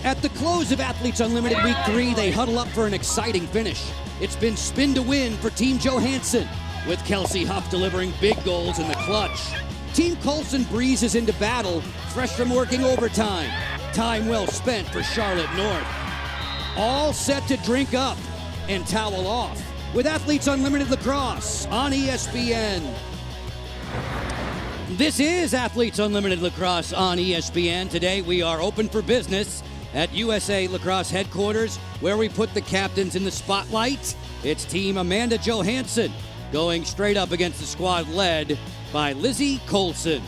At the close of Athletes Unlimited Week 3, they huddle up for an exciting finish. It's been spin to win for Team Johansen, with Kelsey Huff delivering big goals in the clutch. Team Colson breezes into battle, fresh from working overtime. Time well spent for Charlotte North. All set to drink up and towel off with Athletes Unlimited Lacrosse on ESPN. This is Athletes Unlimited Lacrosse on ESPN. Today we are open for business at USA Lacrosse headquarters, where we put the captains in the spotlight. It's Team Amanda Johansen going straight up against the squad led by Lizzie Colson.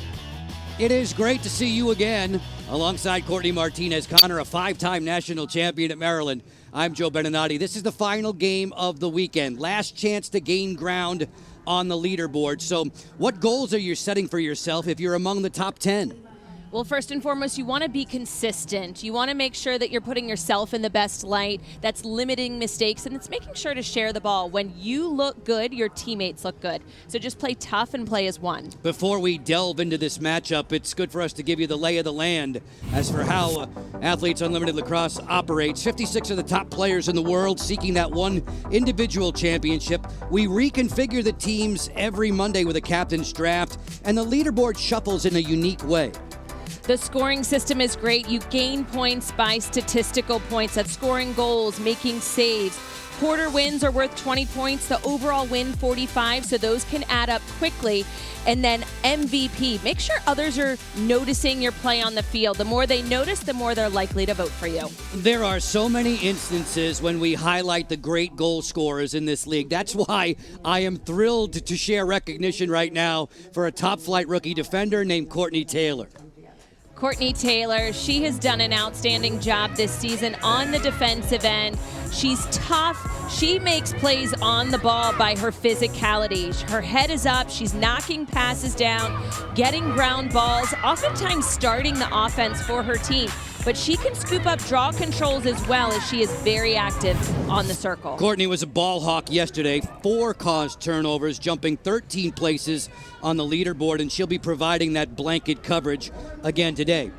It is great to see you again. Alongside Courtney Martinez-Connor, a five-time national champion at Maryland, I'm Joe Beninati. This is the final game of the weekend. Last chance to gain ground on the leaderboard. So what goals are you setting for yourself if you're among the top 10? Well, first and foremost, you want to be consistent. You want to make sure that you're putting yourself in the best light. That's limiting mistakes, and it's making sure to share the ball. When you look good, your teammates look good. So just play tough and play as one. Before we delve into this matchup, it's good for us to give you the lay of the land as for how Athletes Unlimited Lacrosse operates. 56 of the top players in the world seeking that one individual championship. We reconfigure the teams every Monday with a captain's draft, and the leaderboard shuffles in a unique way. The scoring system is great. You gain points by statistical points. That's scoring goals, making saves. Quarter wins are worth 20 points. The overall win, 45, so those can add up quickly. And then MVP. Make sure others are noticing your play on the field. The more they notice, the more they're likely to vote for you. There are so many instances when we highlight the great goal scorers in this league. That's why I am thrilled to share recognition right now for a top-flight rookie defender named Courtney Taylor. Courtney Taylor, she has done an outstanding job this season on the defensive end. She's tough. She makes plays on the ball by her physicality. Her head is up. She's knocking passes down, getting ground balls, oftentimes starting the offense for her team. But she can scoop up draw controls as well, as she is very active on the circle. Courtney was a ball hawk yesterday. 4 caused turnovers, jumping 13 places on the leaderboard, and she'll be providing that blanket coverage again today.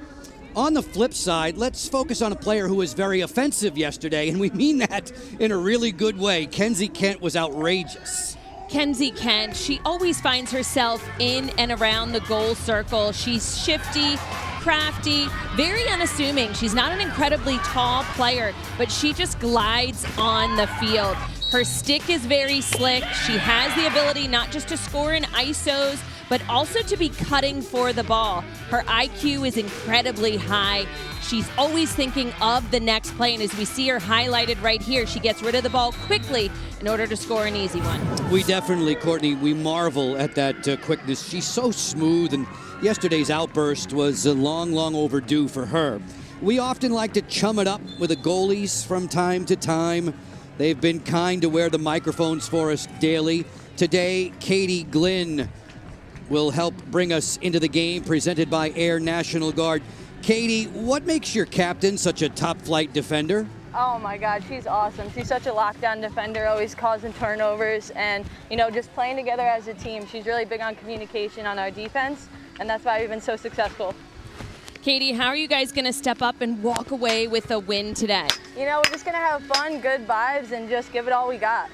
On the flip side, let's focus on a player who was very offensive yesterday, and we mean that in a really good way. Kenzie Kent was outrageous. Kenzie Kent, she always finds herself in and around the goal circle. She's shifty, crafty, very unassuming. She's not an incredibly tall player, but she just glides on the field. Her stick is very slick. She has the ability not just to score in ISOs, but also to be cutting for the ball. Her IQ is incredibly high. She's always thinking of the next play, and as we see her highlighted right here, she gets rid of the ball quickly in order to score an easy one. We definitely, Courtney, we marvel at that quickness. She's so smooth, and yesterday's outburst was long overdue for her. We often like to chum it up with the goalies from time to time. They've been kind to wear the microphones for us daily. Today, Katie Glynn will help bring us into the game, presented by Air National Guard. Katie, what makes your captain such a top-flight defender? Oh my God, she's awesome. She's such a lockdown defender, always causing turnovers, and just playing together as a team. She's really big on communication on our defense, and that's why we've been so successful. Katie, how are you guys going to step up and walk away with a win today? We're just going to have fun, good vibes, and just give it all we got.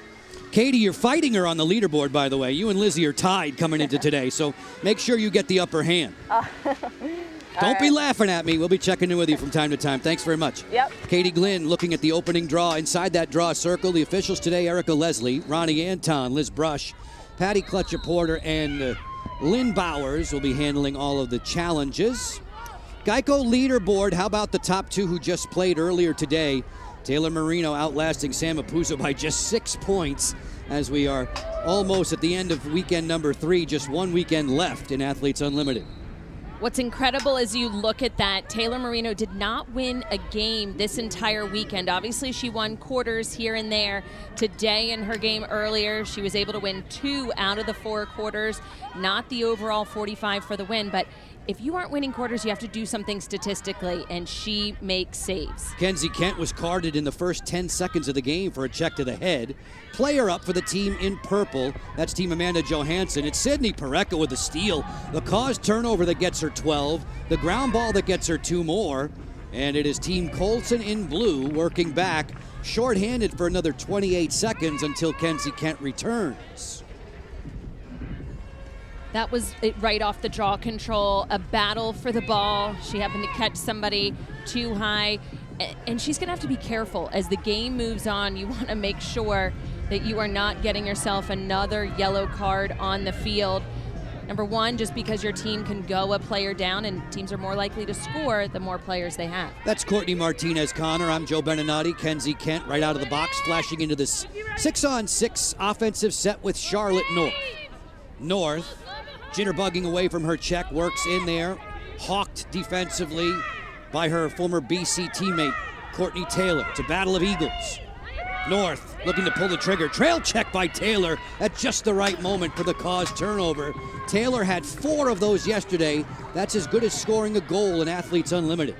Katie, you're fighting her on the leaderboard, by the way. You and Lizzie are tied coming into today, so make sure you get the upper hand. Don't be laughing at me. We'll be checking in with you from time to time. Thanks very much. Yep. Katie Glynn looking at the opening draw. Inside that draw circle, the officials today, Erica Leslie, Ronnie Anton, Liz Brush, Patty Clutcher-Porter, and Lynn Bowers will be handling all of the challenges. Geico leaderboard, how about the top 2 who just played earlier today? Taylor Marino outlasting Sam Apuzzo by just 6 points as we are almost at the end of weekend number 3, just one weekend left in Athletes Unlimited. What's incredible as you look at that, Taylor Marino did not win a game this entire weekend. Obviously, she won quarters here and there. Today in her game earlier, she was able to win 2 out of the 4 quarters, not the overall 45 for the win, but if you aren't winning quarters, you have to do something statistically, and she makes saves. Kenzie Kent was carded in the first 10 seconds of the game for a check to the head. Player up for the team in purple, that's Team Amanda Johansen. It's Sydney Pareca with the steal. The caused turnover that gets her 12, the ground ball that gets her 2 more, And it is Team Colson in blue working back, shorthanded for another 28 seconds until Kenzie Kent returns. That was it right off the draw control, a battle for the ball. She happened to catch somebody too high, and she's going to have to be careful. As the game moves on, you want to make sure that you are not getting yourself another yellow card on the field. Number one, just because your team can go a player down, and teams are more likely to score the more players they have. That's Courtney Martinez-Connor. I'm Joe Beninati. Kenzie Kent right out of the box, flashing into this 6-on-6 offensive set with Charlotte North. Jitterbugging away from her check, works in there, hawked defensively by her former BC teammate, Courtney Taylor. It's a battle of eagles. North looking to pull the trigger. Trail check by Taylor at just the right moment for the cause turnover. Taylor had 4 of those yesterday. That's as good as scoring a goal in Athletes Unlimited.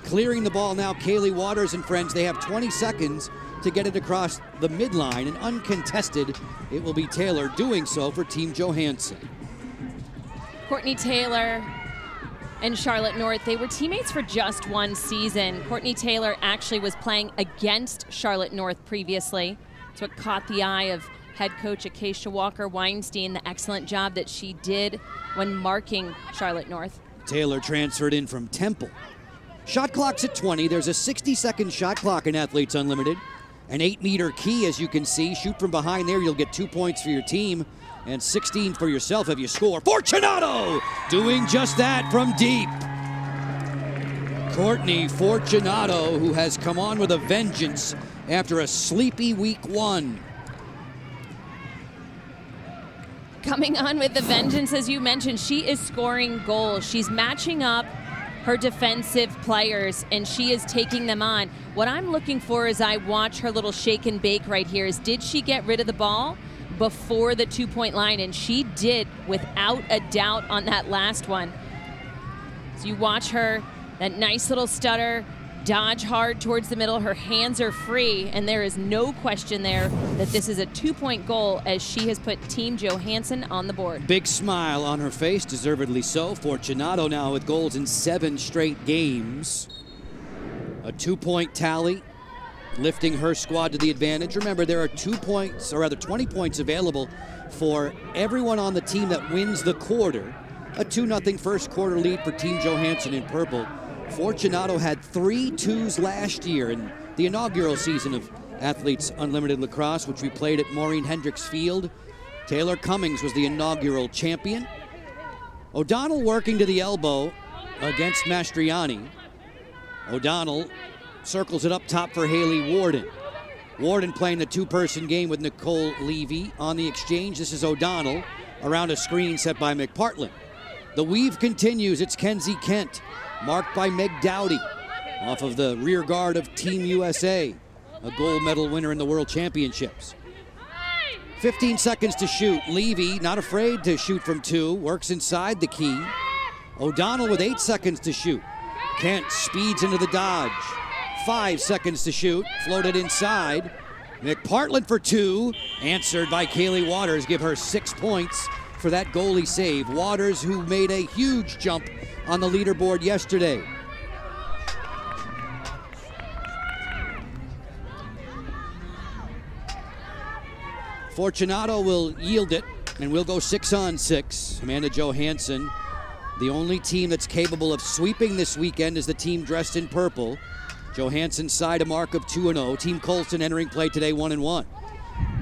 Clearing the ball now, Kaylee Waters and friends. They have 20 seconds to get it across the midline, and uncontested, it will be Taylor doing so for Team Johansen. Courtney Taylor and Charlotte North, they were teammates for just one season. Courtney Taylor actually was playing against Charlotte North previously. It's what caught the eye of head coach Acacia Walker-Weinstein, the excellent job that she did when marking Charlotte North. Taylor transferred in from Temple. Shot clock's at 20. There's a 60-second shot clock in Athletes Unlimited. An 8-meter key, as you can see. Shoot from behind there, you'll get 2 points for your team and 16 for yourself if you score. Fortunato doing just that from deep. Courtney Fortunato, who has come on with a vengeance after a sleepy week 1. Coming on with the vengeance, as you mentioned, she is scoring goals. She's matching up her defensive players, and she is taking them on. What I'm looking for as I watch her little shake and bake right here is, did she get rid of the ball before the 2-point line? And she did, without a doubt, on that last one. So you watch her, that nice little stutter, dodge hard towards the middle. Her hands are free, and there is no question there that this is a 2-point goal, as she has put Team Johansen on the board. Big smile on her face, deservedly so. Fortunato now with goals in 7 straight games. A 2-point tally, lifting her squad to the advantage. Remember, there are 2 points, or rather 20 points available for everyone on the team that wins the quarter. A 2-0 first quarter lead for Team Johansen in purple. Fortunato had 3 2s last year in the inaugural season of Athletes Unlimited Lacrosse, which we played at Maureen Hendricks Field. Taylor Cummings was the inaugural champion. O'Donnell working to the elbow against Mastriani. O'Donnell circles it up top for Haley Warden. Warden playing the 2-person game with Nicole Levy. On the exchange, this is O'Donnell around a screen set by McPartland. The weave continues. It's Kenzie Kent, marked by Meg Dowdy, off of the rear guard of Team USA, a gold medal winner in the World Championships. 15 seconds to shoot. Levy, not afraid to shoot from 2, works inside the key. O'Donnell with 8 seconds to shoot. Kent speeds into the dodge. 5 seconds to shoot, floated inside. McPartland for 2, answered by Kaylee Waters, give her 6 points for that goalie save. Waters, who made a huge jump on the leaderboard yesterday. Fortunato will yield it, and we'll go 6-on-6. Amanda Johansen, the only team that's capable of sweeping this weekend, is the team dressed in purple. Johansen's side a mark of 2-0. Team Colson entering play today 1-1.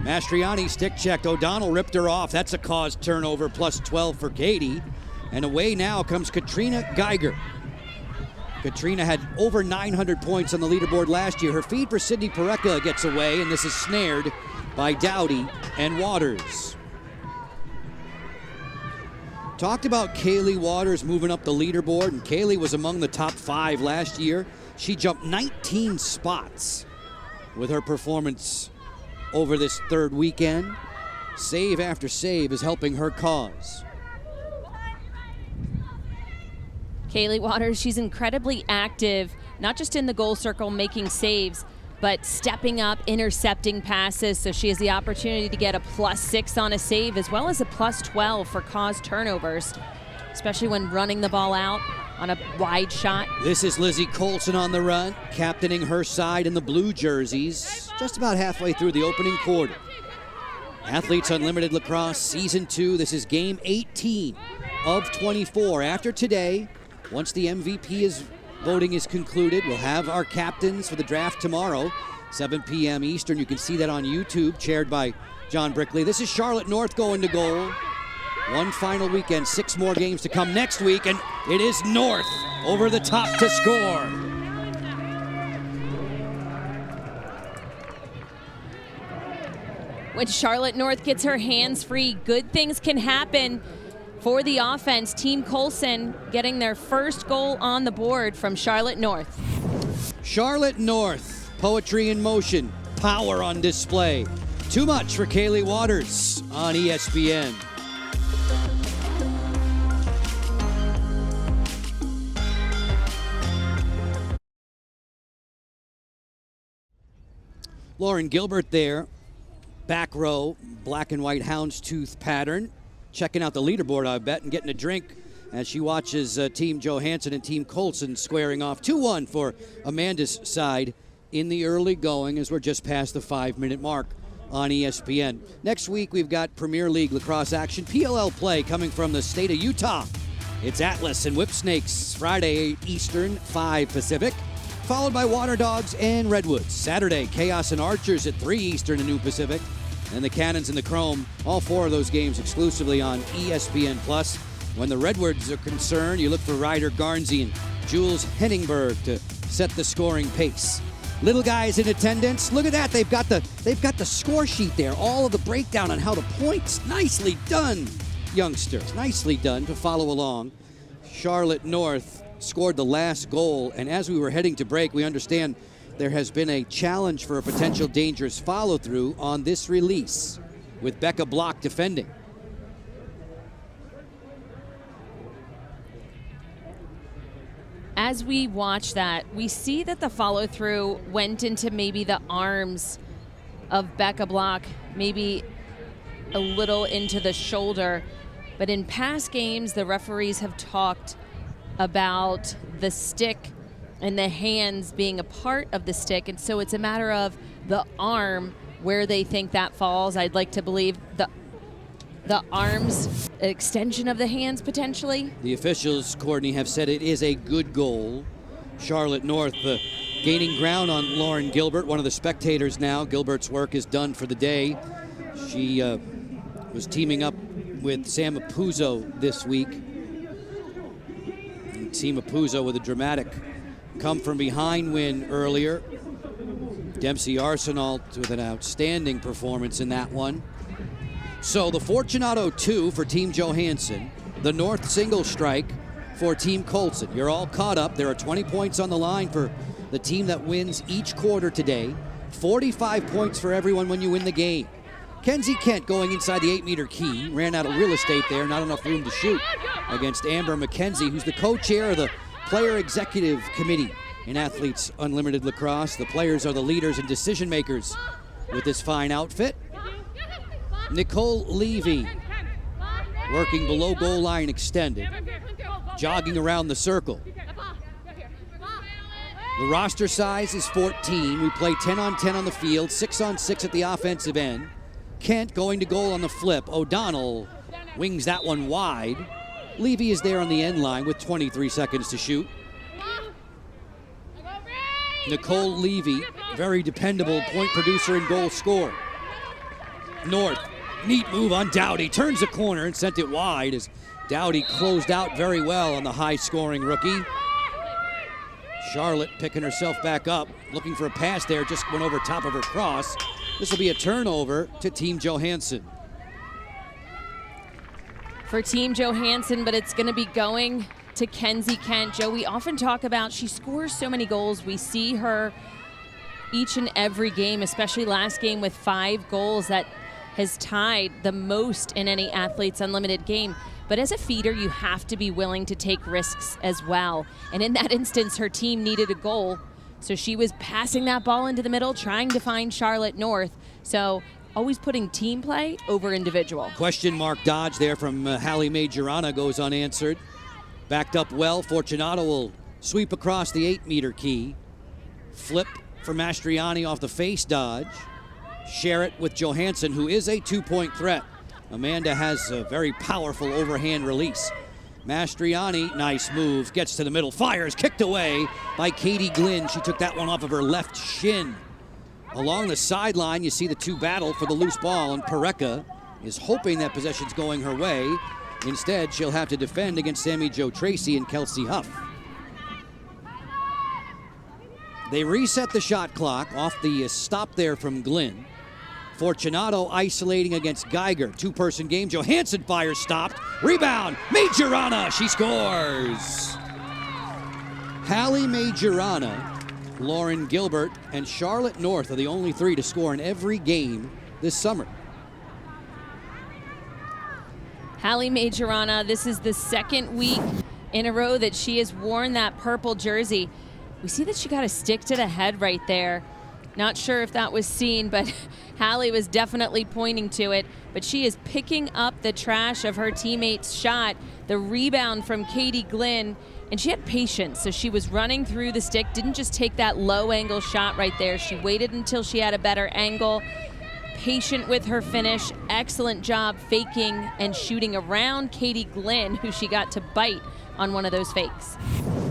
Mastriani stick checked. O'Donnell ripped her off. That's a caused turnover, plus 12 for Katie. And away now comes Katrina Geiger. Katrina had over 900 points on the leaderboard last year. Her feed for Sydney Pareca gets away, and this is snared by Dowdy and Waters. Talked about Kaylee Waters moving up the leaderboard, and Kaylee was among the top 5 last year. She jumped 19 spots with her performance over this 3rd weekend. Save after save is helping her cause. Kaylee Waters, she's incredibly active, not just in the goal circle making saves, but stepping up, intercepting passes, so she has the opportunity to get a +6 on a save, as well as a +12 for caused turnovers, especially when running the ball out. on a wide shot. This is Lizzie Colson on the run, captaining her side in the blue jerseys, just about halfway through the opening quarter. Athletes Unlimited Lacrosse Season 2. This is game 18 of 24. After today, once the MVP voting is concluded, we'll have our captains for the draft tomorrow, 7 p.m. Eastern. You can see that on YouTube, chaired by John Brickley. This is Charlotte North going to goal. One final weekend, 6 more games to come next week, and it is North over the top to score. When Charlotte North gets her hands free, good things can happen for the offense. Team Colson getting their first goal on the board from Charlotte North. Charlotte North, poetry in motion, power on display. Too much for Kaylee Waters on ESPN. Lauren Gilbert there, back row, black and white houndstooth pattern, checking out the leaderboard, I bet, and getting a drink as she watches Team Johansen and Team Colson squaring off. 2-1 for Amanda's side in the early going as we're just past the 5-minute mark on ESPN. Next week, we've got Premier League lacrosse action, PLL play coming from the state of Utah. It's Atlas and Whipsnakes, Friday 8 Eastern, 5 Pacific. Followed by Water Dogs and Redwoods. Saturday, Chaos and Archers at 3 Eastern and New Pacific. And the Cannons and the Chrome, all 4 of those games exclusively on ESPN+. When the Redwoods are concerned, you look for Ryder Garnsey and Jules Henningberg to set the scoring pace. Little guys in attendance. Look at that. They've got the score sheet there. All of the breakdown on how the points. Nicely done, youngsters. Nicely done to follow along. Charlotte North scored the last goal, and as we were heading to break, we understand there has been a challenge for a potential dangerous follow-through on this release, with Becca Block defending. As we watch that, we see that the follow-through went into maybe the arms of Becca Block, maybe a little into the shoulder, but in past games, the referees have talked about the stick and the hands being a part of the stick, and so it's a matter of the arm where they think that falls. I'd like to believe the arms, extension of the hands potentially. The officials, Courtney, have said it is a good goal. Charlotte North gaining ground on Lauren Gilbert, one of the spectators now. Gilbert's work is done for the day. She was teaming up with Sam Apuzzo this week. Team Apuzzo with a dramatic come-from-behind win earlier. Dempsey Arsenal with an outstanding performance in that one. So the Fortunato 2 for Team Johansen, the North single strike for Team Colson. You're all caught up. There are 20 points on the line for the team that wins each quarter today. 45 points for everyone when you win the game. Kenzie Kent going inside the 8-meter key. Ran out of real estate there, not enough room to shoot against Amber McKenzie, who's the co-chair of the Player Executive Committee in Athletes Unlimited Lacrosse. The players are the leaders and decision makers with this fine outfit. Nicole Levy working below goal line extended, jogging around the circle. The roster size is 14. We play 10-on-10 on the field, 6-on-6 at the offensive end. Kent going to goal on the flip. O'Donnell wings that one wide. Levy is there on the end line with 23 seconds to shoot. Nicole Levy, very dependable point producer and goal scorer. North, neat move on Dowdy. Turns the corner and sent it wide as Dowdy closed out very well on the high-scoring rookie. Charlotte picking herself back up, looking for a pass there, just went over top of her cross. This will be a turnover to Team Johansen. For Team Johansen, but it's going to be going to Kenzie Kent. Joe, we often talk about she scores so many goals. We see her each and every game, especially last game with 5 goals. That has tied the most in any Athletes Unlimited game. But as a feeder, you have to be willing to take risks as well. And in that instance, her team needed a goal. So she was passing that ball into the middle, trying to find Charlotte North. So always putting team play over individual. Question mark dodge there from Hallie Majorana goes unanswered. Backed up well, Fortunato will sweep across the 8-meter key. Flip for Mastriani off the face dodge. Share it with Johansen, who is a 2-point threat. Amanda has a very powerful overhand release. Mastriani, nice move, gets to the middle, fires, kicked away by Katie Glynn. She took that one off of her left shin. Along the sideline, you see the two battle for the loose ball, and Pareca is hoping that possession's going her way. Instead, she'll have to defend against Sammy Jo Tracy and Kelsey Huff. They reset the shot clock off the stop there from Glynn. Fortunato isolating against Geiger. Two-person game. Johansen fires, stopped. Rebound. Majorana. She scores. Hallie Majorana, Lauren Gilbert, and Charlotte North are the only three to score in every game this summer. Hallie Majorana, this is the second week in a row that she has worn that purple jersey. We see that she got a stick to the head right there. Not sure if that was seen, but Hallie was definitely pointing to it. But she is picking up the trash of her teammate's shot. The rebound from Katie Glynn, and she had patience. So she was running through the stick, didn't just take that low angle shot right there. She waited until she had a better angle. Patient with her finish. Excellent job faking and shooting around Katie Glynn, who she got to bite on one of those fakes.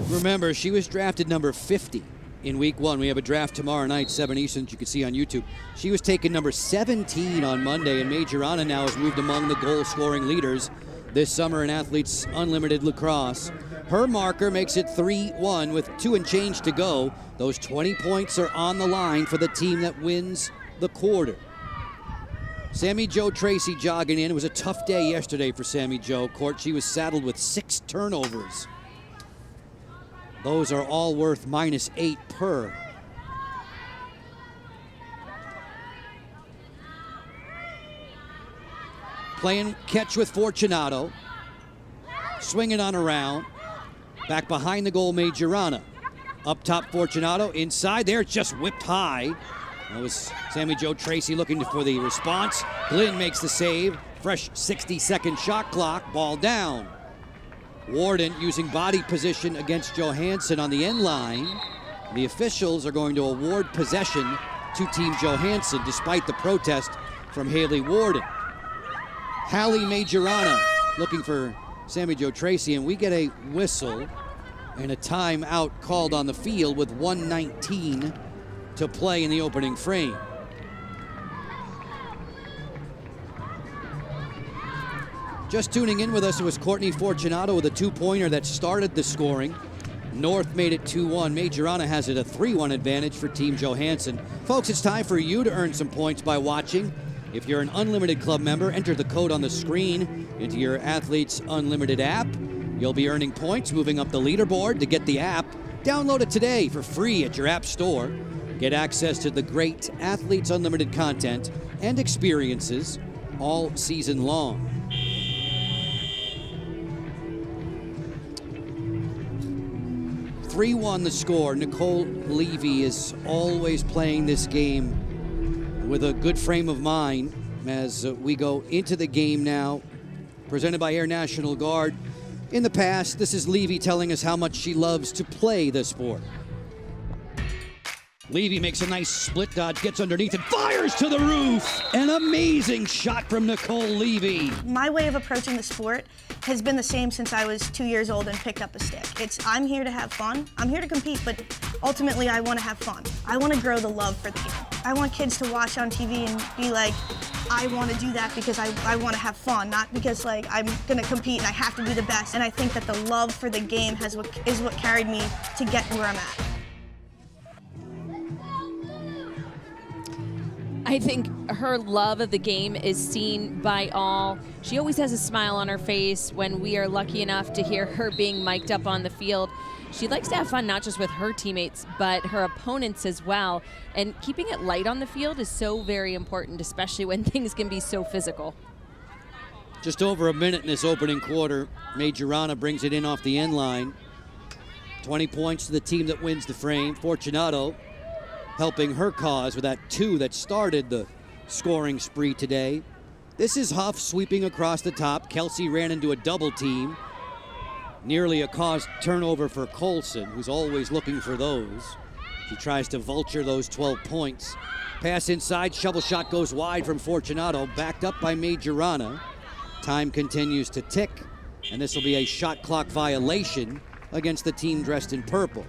Remember, she was drafted number 50 in week 1. We have a draft tomorrow night, 7 Eastern, you can see on YouTube. She was taken number 17 on Monday, and Majorana now has moved among the goal-scoring leaders this summer in Athletes Unlimited Lacrosse. Her marker makes it 3-1 with 2 and change to go. Those 20 points are on the line for the team that wins the quarter. Sammy Jo Tracy jogging in. It was a tough day yesterday for Sammy Jo. Court, she was saddled with 6 turnovers. Those are all worth -8 per. Playing catch with Fortunato. Swinging on around. Back behind the goal, Majorana. Up top, Fortunato. Inside there, it's just whipped high. That was Sammy Jo Tracy looking for the response. Glynn makes the save. Fresh 60-second shot clock. Ball down. Warden using body position against Johansen on the end line. The officials are going to award possession to Team Johansen despite the protest from Haley Warden. Hallie Majorana looking for Sammy Jo Tracy, and we get a whistle and a timeout called on the field with 1:19 to play in the opening frame. Just tuning in with us, it was Courtney Fortunato with a 2-pointer that started the scoring. North made it 2-1. Majorana has it a 3-1 advantage for Team Johansen. Folks, it's time for you to earn some points by watching. If you're an Unlimited Club member, enter the code on the screen into your Athletes Unlimited app. You'll be earning points, moving up the leaderboard. To get the app, download it today for free at your app store. Get access to the great Athletes Unlimited content and experiences all season long. 3-1 the score. Nicole Levy is always playing this game with a good frame of mind as we go into the game now. Presented by Air National Guard. In the past, this is Levy telling us how much she loves to play the sport. Levy makes a nice split dodge, gets underneath and fires to the roof. An amazing shot from Nicole Levy. My way of approaching the sport has been the same since I was 2 years old and picked up a stick. I'm here to have fun. I'm here to compete, but ultimately I want to have fun. I want to grow the love for the game. I want kids to watch on TV and be like, I want to do that because I want to have fun, not because like I'm going to compete and I have to be the best. And I think that the love for the game is what carried me to get where I'm at. I think her love of the game is seen by all. She always has a smile on her face when we are lucky enough to hear her being mic'd up on the field. She likes to have fun not just with her teammates, but her opponents as well. And keeping it light on the field is so very important, especially when things can be so physical. Just over a minute in this opening quarter. Majorana brings it in off the end line. 20 points to the team that wins the frame. Fortunato helping her cause with that 2 that started the scoring spree today. This is Huff sweeping across the top. Kelsey ran into a double team. Nearly a caused turnover for Colson, who's always looking for those. She tries to vulture those 12 points. Pass inside, shovel shot goes wide from Fortunato, backed up by Majorana. Time continues to tick, and this will be a shot clock violation against the team dressed in purple.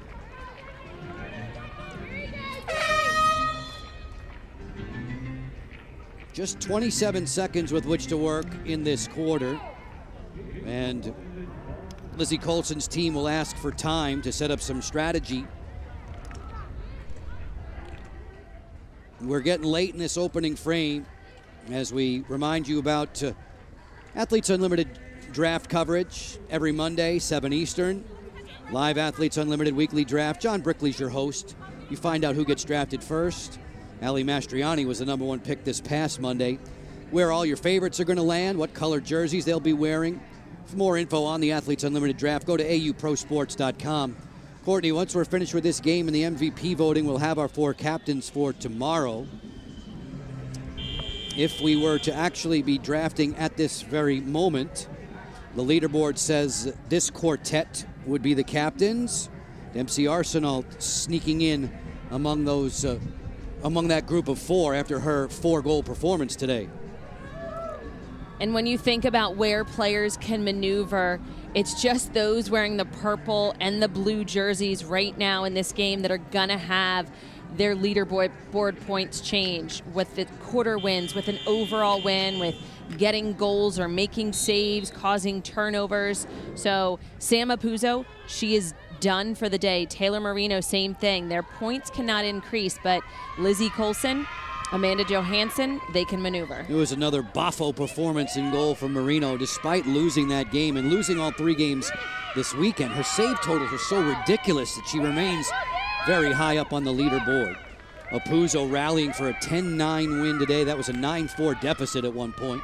Just 27 seconds with which to work in this quarter, and Lizzie Colson's team will ask for time to set up some strategy. We're getting late in this opening frame as we remind you about Athletes Unlimited draft coverage every Monday, 7 Eastern. Live Athletes Unlimited weekly draft. John Brickley's your host. You find out who gets drafted first. Ali Mastriani was the #1 pick this past Monday. Where all your favorites are going to land, what color jerseys they'll be wearing. For more info on the Athletes Unlimited draft, go to auprosports.com. Courtney, once we're finished with this game and the MVP voting, we'll have our 4 captains for tomorrow. If we were to actually be drafting at this very moment, the leaderboard says this quartet would be the captains. Dempsey Arsenal sneaking in among those, among that group of 4 after her 4-goal performance today. And when you think about where players can maneuver, it's just those wearing the purple and the blue jerseys right now in this game that are gonna have their leaderboard points change with the quarter wins, with an overall win, with getting goals or making saves, causing turnovers. So Sam Apuzzo, she is done for the day. Taylor Marino, same thing. Their points cannot increase, but Lizzie Colson, Amanda Johansen, they can maneuver. It was another Boffo performance in goal from Marino, despite losing that game and losing all 3 games this weekend. Her save totals are so ridiculous that she remains very high up on the leaderboard. Apuzzo rallying for a 10-9 win today. That was a 9-4 deficit at one point.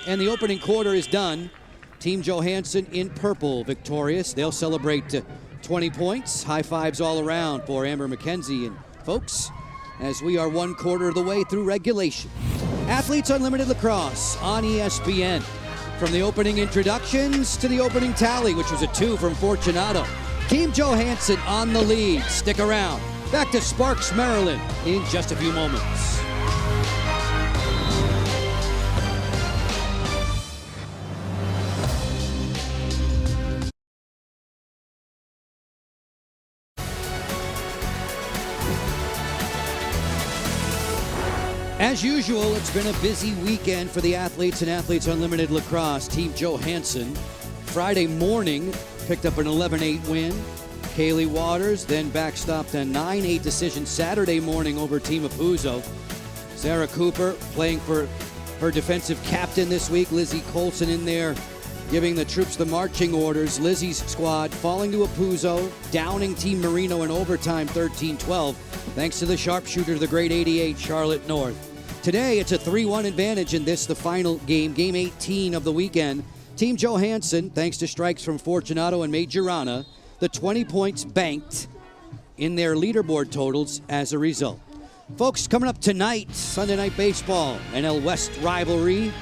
And the opening quarter is done. Team Johansen in purple victorious. They'll celebrate 20 points. High fives all around for Amber McKenzie and folks, as we are 1/4 of the way through regulation. Athletes Unlimited Lacrosse on ESPN. From the opening introductions to the opening tally, which was a 2 from Fortunato. Team Johansen on the lead. Stick around. Back to Sparks, Maryland in just a few moments. As usual, it's been a busy weekend for the athletes and Athletes Unlimited Lacrosse. Team Johansen, Friday morning, picked up an 11-8 win. Kaylee Waters then backstopped a 9-8 decision Saturday morning over Team Apuzzo. Sarah Cooper playing for her defensive captain this week. Lizzie Colson in there giving the troops the marching orders. Lizzie's squad falling to Apuzzo, downing Team Marino in overtime 13-12, thanks to the sharpshooter of the grade 88, Charlotte North. Today, it's a 3-1 advantage in this, the final game, game 18 of the weekend. Team Johansen, thanks to strikes from Fortunato and Majorana, the 20 points banked in their leaderboard totals as a result. Folks, coming up tonight, Sunday Night Baseball, NL West rivalry.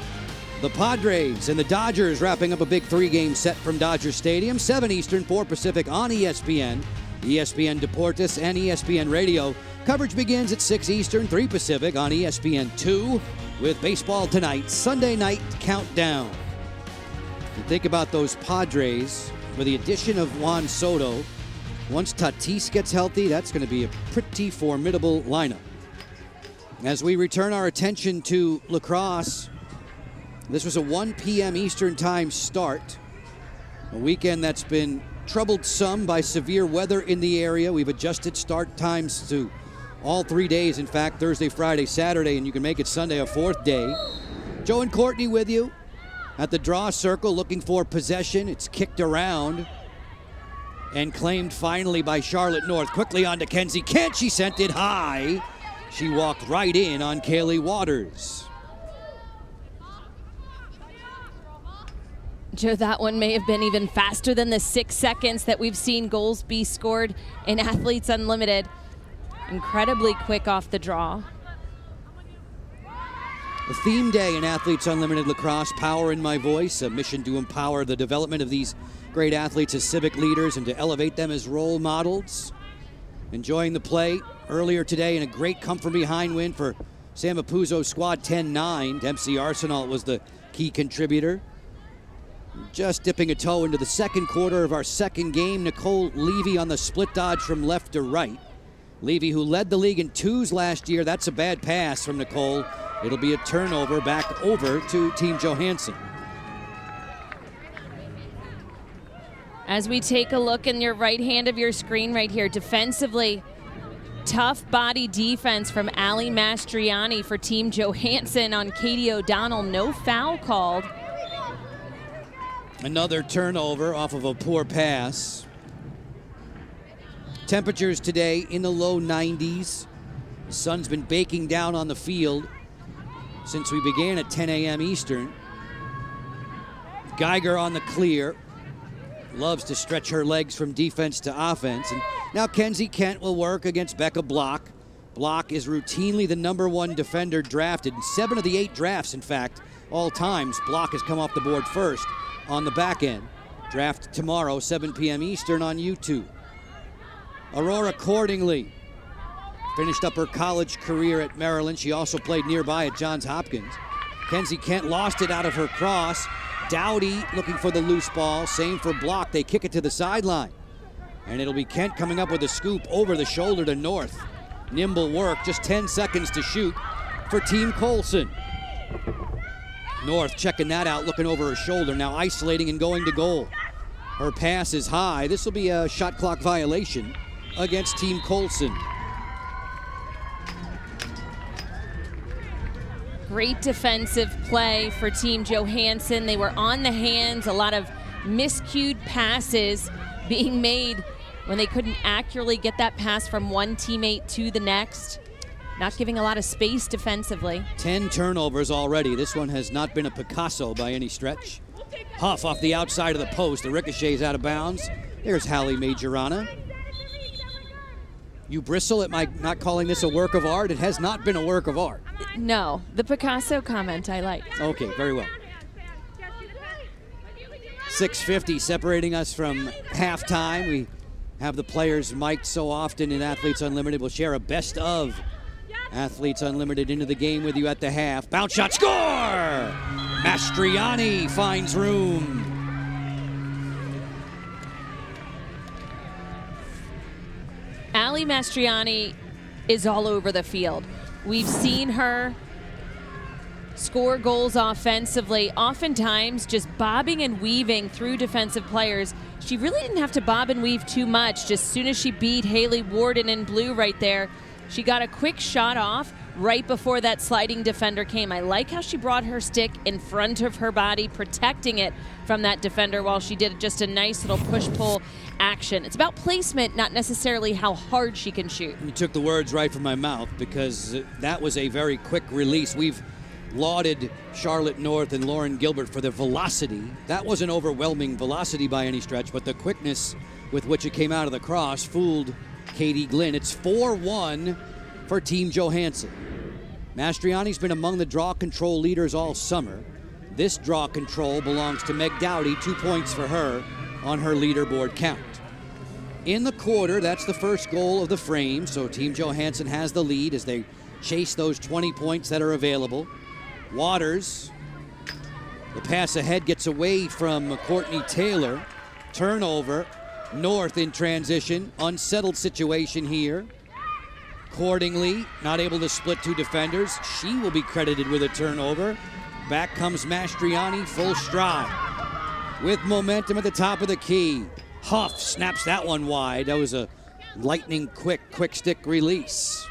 The Padres and the Dodgers wrapping up a big 3-game set from Dodger Stadium. 7 Eastern, 4 Pacific on ESPN, ESPN Deportes, and ESPN Radio. Coverage begins at 6 Eastern, 3 Pacific on ESPN2 with baseball tonight, Sunday night countdown. You think about those Padres with the addition of Juan Soto. Once Tatis gets healthy, that's going to be a pretty formidable lineup. As we return our attention to lacrosse, this was a 1 p.m. Eastern time start. A weekend that's been troubled some by severe weather in the area. We've adjusted start times to all 3 days. In fact, Thursday, Friday, Saturday, and you can make it Sunday a 4th day. Joe and Courtney with you at the draw circle looking for possession. It's kicked around and claimed finally by Charlotte North. Quickly on to Kenzie Kent. She sent it high. She walked right in on Kaylee Waters. Joe, that one may have been even faster than the 6 seconds that we've seen goals be scored in Athletes Unlimited. Incredibly quick off the draw. A theme day in Athletes Unlimited Lacrosse, Power in My Voice, a mission to empower the development of these great athletes as civic leaders and to elevate them as role models. Enjoying the play earlier today in a great come from behind win for San Mapuzzo's squad 10-9. Dempsey Arsenal was the key contributor. Just dipping a toe into the second quarter of our second game, Nicole Levy on the split dodge from left to right. Levy, who led the league in twos last year, that's a bad pass from Nicole. It'll be a turnover back over to Team Johansen. As we take a look in your right hand of your screen right here, defensively, tough body defense from Ali Mastriani for Team Johansen on Katie O'Donnell. No foul called. Another turnover off of a poor pass. Temperatures today in the low 90s. The sun's been baking down on the field since we began at 10 a.m. Eastern. Geiger on the clear. Loves to stretch her legs from defense to offense. And now Kenzie Kent will work against Becca Block. Block is routinely the #1 defender drafted. In 7 of the 8 drafts, in fact, all times, Block has come off the board first on the back end. Draft tomorrow, 7 p.m. Eastern on YouTube. Aurora Cordingley finished up her college career at Maryland. She also played nearby at Johns Hopkins. Kenzie Kent lost it out of her cross. Dowdy looking for the loose ball. Same for Block. They kick it to the sideline. And it'll be Kent coming up with a scoop over the shoulder to North. Nimble work, just 10 seconds to shoot for Team Colson. North checking that out, looking over her shoulder, now isolating and going to goal. Her pass is high. This will be a shot clock violation against Team Colson. Great defensive play for Team Johansen. They were on the hands, a lot of miscued passes being made when they couldn't accurately get that pass from one teammate to the next. Not giving a lot of space defensively. 10 turnovers already. This one has not been a Picasso by any stretch. Huff off the outside of the post. The ricochet's out of bounds. There's Hallie Majorana. You bristle at my not calling this a work of art. It has not been a work of art. No, the Picasso comment I like. Okay, very well. 6:50 separating us from halftime. We have the players mic'd so often in Athletes Unlimited. We'll share a best of Athletes Unlimited into the game with you at the half. Bounce shot, score! Mastriani finds room. Ali Mastriani is all over the field. We've seen her score goals offensively, oftentimes just bobbing and weaving through defensive players. She really didn't have to bob and weave too much. Just as soon as she beat Haley Warden in blue right there, she got a quick shot off right before that sliding defender came. I like how she brought her stick in front of her body, protecting it from that defender while she did just a nice little push-pull action. It's about placement, not necessarily how hard she can shoot. You took the words right from my mouth because that was a very quick release. We've lauded Charlotte North and Lauren Gilbert for their velocity. That wasn't overwhelming velocity by any stretch, but the quickness with which it came out of the cross fooled Katie Glynn. It's 4-1 for Team Johansen. Mastriani's been among the draw control leaders all summer. This draw control belongs to Meg Dowdy, 2 points for her on her leaderboard count. In the quarter, that's the first goal of the frame, so Team Johansen has the lead as they chase those 20 points that are available. Waters, the pass ahead gets away from Courtney Taylor. Turnover, North in transition, unsettled situation here. Cordingley, not able to split 2 defenders. She will be credited with a turnover. Back comes Mastriani, full stride. With momentum at the top of the key. Huff snaps that one wide. That was a lightning quick stick release.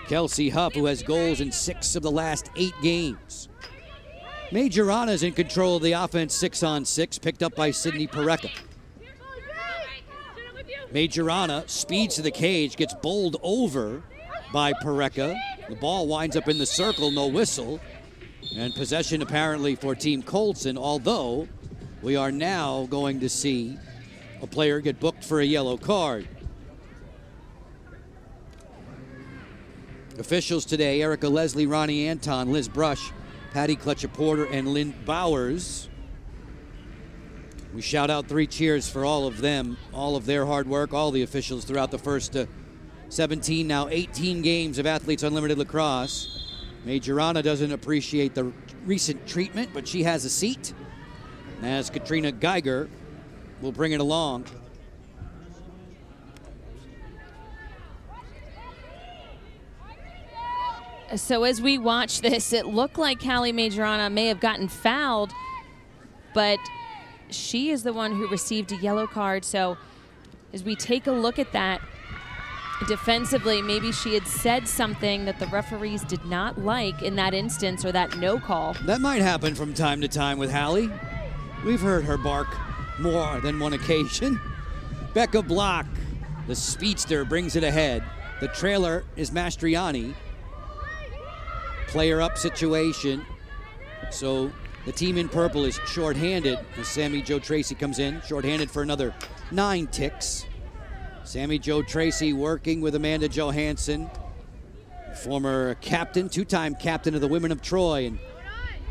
Kelsey Huff, who has goals in 6 of the last 8 games. Majorana's in control of the offense 6-on-6, picked up by Sydney Parecka. Majorana speeds to the cage, gets bowled over by Parecka. The ball winds up in the circle, no whistle. And possession apparently for Team Colson, although we are now going to see a player get booked for a yellow card. Officials today: Erica Leslie, Ronnie Anton, Liz Brush, Patty Clutcher-Porter, and Lynn Bowers. We shout out 3 cheers for all of them, all of their hard work, all the officials throughout the first 17, now 18 games of Athletes Unlimited Lacrosse. Majorana doesn't appreciate the recent treatment, but she has a seat, as Katrina Geiger will bring it along. So as we watch this, it looked like Hallie Majorana may have gotten fouled, but she is the one who received a yellow card. So as we take a look at that, defensively, maybe she had said something that the referees did not like in that instance, or that no call. That might happen from time to time with Hallie. We've heard her bark more than one occasion. Becca Block, the speedster, brings it ahead. The trailer is Mastriani. Player up situation. So the team in purple is shorthanded as Sammy Jo Tracy comes in, shorthanded for another 9 ticks. Sammy Jo Tracy working with Amanda Johansen, former captain, 2-time captain of the Women of Troy and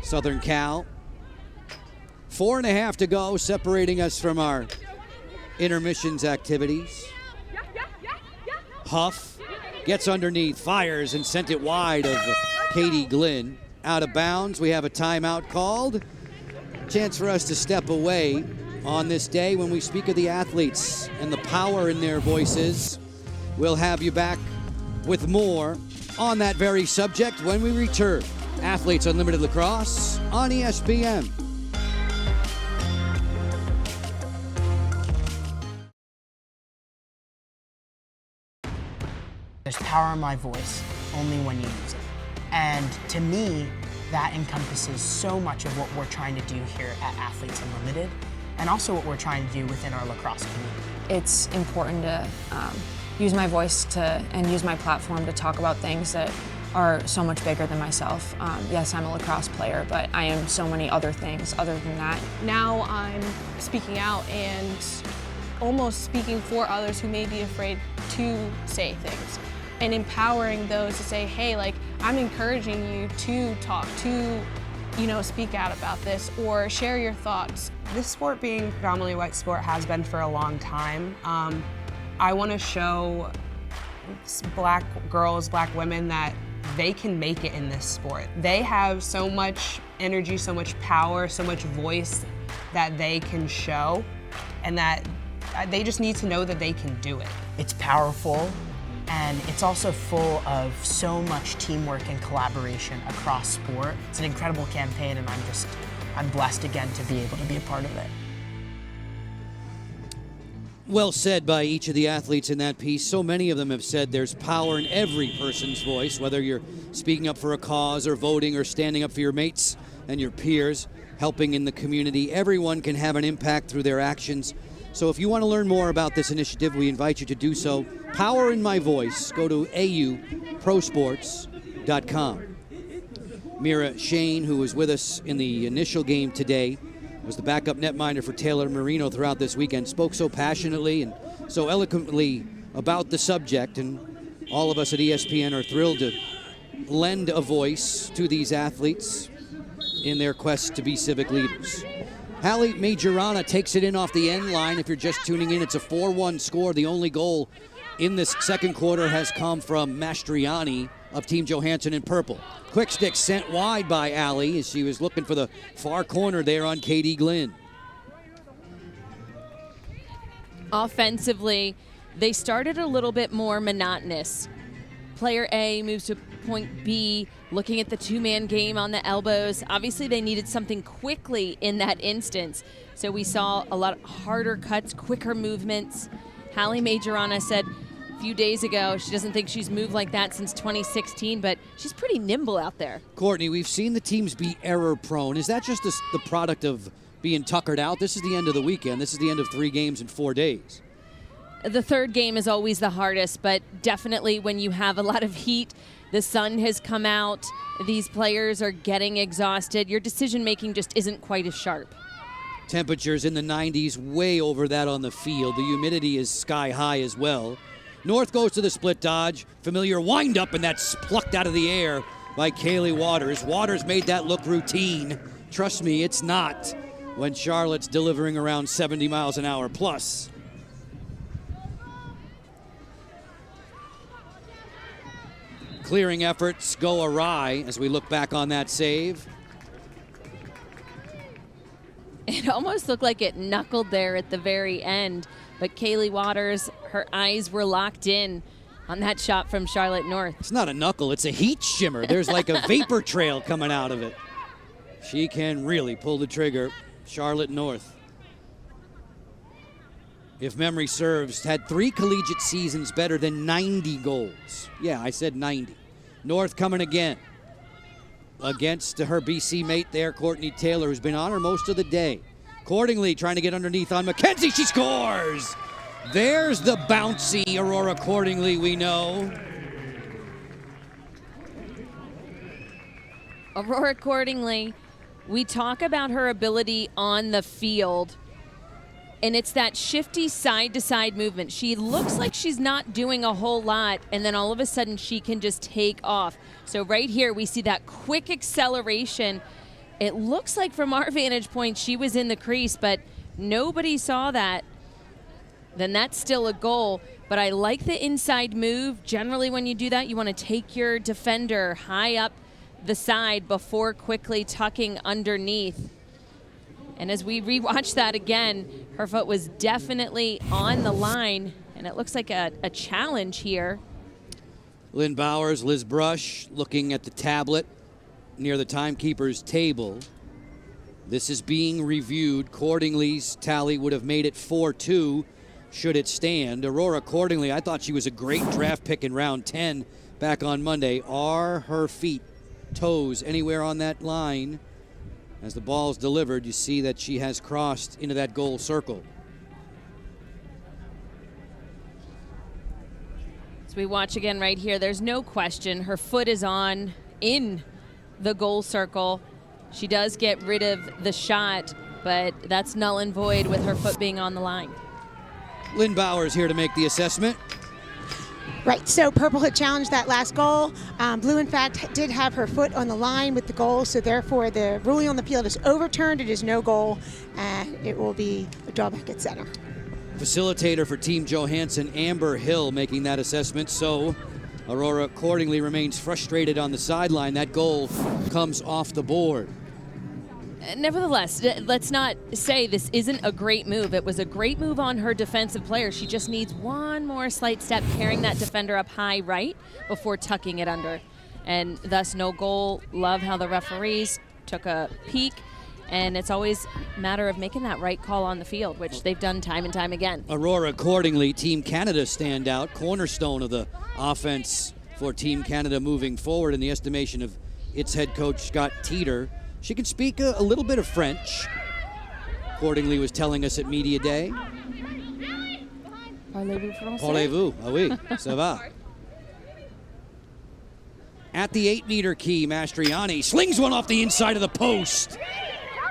Southern Cal. 4.5 to go, separating us from our intermissions activities. Huff gets underneath, fires, and sent it wide of Katie Glynn. Out of bounds. We have a timeout called. Chance for us to step away on this day when we speak of the athletes and the power in their voices. We'll have you back with more on that very subject when we return. Athletes Unlimited Lacrosse on ESPN. There's power in my voice only when you use it. And to me, that encompasses so much of what we're trying to do here at Athletes Unlimited, and also what we're trying to do within our lacrosse community. It's important to use my voice and use my platform to talk about things that are so much bigger than myself. Yes, I'm a lacrosse player, but I am so many other things other than that. Now I'm speaking out and almost speaking for others who may be afraid to say things, and empowering those to say, hey, like, I'm encouraging you to talk, to, speak out about this or share your thoughts. This sport being predominantly white sport has been for a long time. I want to show black girls, black women that they can make it in this sport. They have so much energy, so much power, so much voice that they can show, and that they just need to know that they can do it. It's powerful, and it's also full of so much teamwork and collaboration across sport. It's an incredible campaign, and I'm blessed again to be able to be a part of it. Well said by each of the athletes in that piece. So many of them have said there's power in every person's voice, whether you're speaking up for a cause or voting or standing up for your mates and your peers, helping in the community. Everyone can have an impact through their actions. So if you want to learn more about this initiative, we invite you to do so. Power in my voice. Go to auprosports.com. Mira Shane, who was with us in the initial game today, was the backup netminder for Taylor Marino throughout this weekend, spoke so passionately and so eloquently about the subject, and all of us at ESPN are thrilled to lend a voice to these athletes in their quest to be civic leaders. Hallie Majorana takes it in off the end line. If you're just tuning in, it's a 4-1 score. The only goal in this second quarter has come from Mastriani of Team Johansen in purple. Quick stick sent wide by Hallie as she was looking for the far corner there on Katie Glynn. Offensively, they started a little bit more monotonous. Player A moves to point B, looking at the two-man game on the elbows. Obviously, they needed something quickly in that instance. So we saw a lot harder cuts, quicker movements. Hallie Majorana said a few days ago she doesn't think she's moved like that since 2016, but she's pretty nimble out there. Courtney, we've seen the teams be error-prone. Is that just the product of being tuckered out? This is the end of the weekend. This is the end of 3 games in 4 days. The third game is always the hardest, but definitely when you have a lot of heat, the sun has come out, these players are getting exhausted, your decision-making just isn't quite as sharp. Temperatures in the 90s, way over that on the field. The humidity is sky high as well. North goes to the split dodge. Familiar wind-up, and that's plucked out of the air by Kaylee Waters. Waters made that look routine. Trust me, it's not when Charlotte's delivering around 70 miles an hour plus. Clearing efforts go awry as we look back on that save. It almost looked like it knuckled there at the very end, but Kaylee Waters, her eyes were locked in on that shot from Charlotte North. It's not a knuckle, it's a heat shimmer. There's like a vapor trail coming out of it. She can really pull the trigger. Charlotte North, if memory serves, had 3 collegiate seasons better than 90 goals. Yeah, I said 90. North coming again against her BC mate there, Courtney Taylor, who's been on her most of the day. Cordingly trying to get underneath on McKenzie. She scores! There's the bouncy Aurora Cordingly we know. Aurora Cordingly, we talk about her ability on the field, and it's that shifty side-to-side movement. She looks like she's not doing a whole lot, and then all of a sudden she can just take off. So right here we see that quick acceleration. It looks like from our vantage point she was in the crease, but nobody saw that. Then that's still a goal. But I like the inside move. Generally when you do that, you want to take your defender high up the side before quickly tucking underneath. And as we rewatch that again, her foot was definitely on the line, and it looks like a challenge here. Lynn Bowers, Liz Brush looking at the tablet near the timekeeper's table. This is being reviewed. Cordingly's tally would have made it 4-2 should it stand. Aurora Cordingly, I thought she was a great draft pick in round 10 back on Monday. Are her feet, toes anywhere on that line? As the ball's delivered, you see that she has crossed into that goal circle. As we watch again right here, there's no question her foot is on in the goal circle. She does get rid of the shot, but that's null and void with her foot being on the line. Lynn Bowers here to make the assessment. Right, so Purple had challenged that last goal. Blue, in fact, did have her foot on the line with the goal, so therefore the ruling on the field is overturned. It is no goal, and it will be a drawback at center. Facilitator for Team Johansen, Amber Hill, making that assessment. So Aurora accordingly remains frustrated on the sideline. That goal comes off the board. Nevertheless, let's not say this isn't a great move. It was a great move on her defensive player. She just needs one more slight step, carrying that defender up high right before tucking it under. And thus no goal. Love how the referees took a peek. And it's always a matter of making that right call on the field, which they've done time and time again. Aurora accordingly, Team Canada standout, cornerstone of the offense for Team Canada moving forward in the estimation of its head coach, Scott Teeter. She can speak a little bit of French. Accordingly was telling us at Media Day. Parlez-vous français? Parlez-vous? Ah oui, ça va. At the 8-meter key, Mastriani slings one off the inside of the post.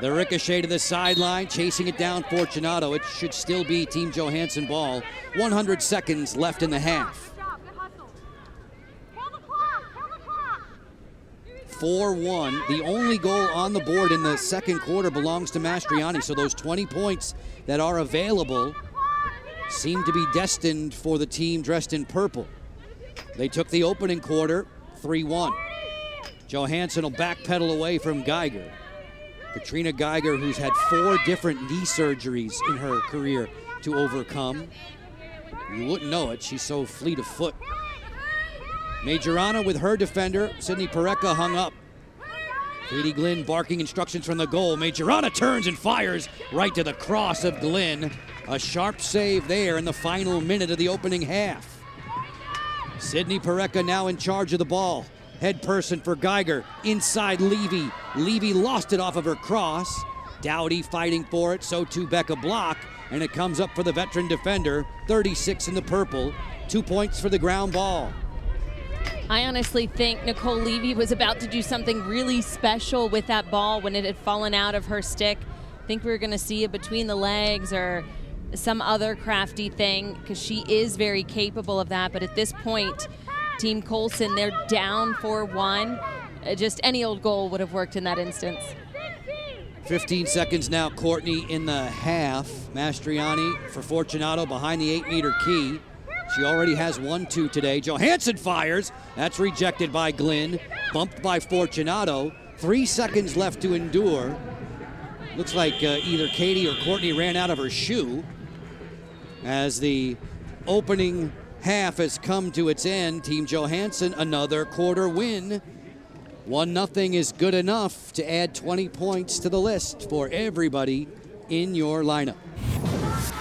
The ricochet to the sideline, chasing it down Fortunato. It should still be Team Johansen ball. 100 seconds left in the half. 4-1. The only goal on the board in the second quarter belongs to Mastriani, so those 20 points that are available seem to be destined for the team dressed in purple. They took the opening quarter 3-1. Johansen will backpedal away from Geiger. Katrina Geiger, who's had 4 different knee surgeries in her career to overcome. You wouldn't know it, she's so fleet of foot. Majorana with her defender, Sydney Pareca hung up. Katie Glynn barking instructions from the goal. Majorana turns and fires right to the cross of Glynn. A sharp save there in the final minute of the opening half. Sydney Pareca now in charge of the ball. Head person for Geiger, inside Levy. Levy lost it off of her cross. Dowdy fighting for it, so too Becca Block, and it comes up for the veteran defender, 36 in the purple. 2 points for the ground ball. I honestly think Nicole Levy was about to do something really special with that ball when it had fallen out of her stick. I think we were going to see it between the legs or some other crafty thing, because she is very capable of that. But at this point, Team Colson, they're down 4-1. Just any old goal would have worked in that instance. 15 seconds now, Courtney in the half. Mastriani for Fortunato behind the 8-meter key. She already has 1-2 today. Johansen fires. That's rejected by Glynn. Bumped by Fortunato. 3 seconds left to endure. Looks like either Katie or Courtney ran out of her shoe as the opening half has come to its end. Team Johansen, another quarter win. 1-0 is good enough to add 20 points to the list for everybody in your lineup.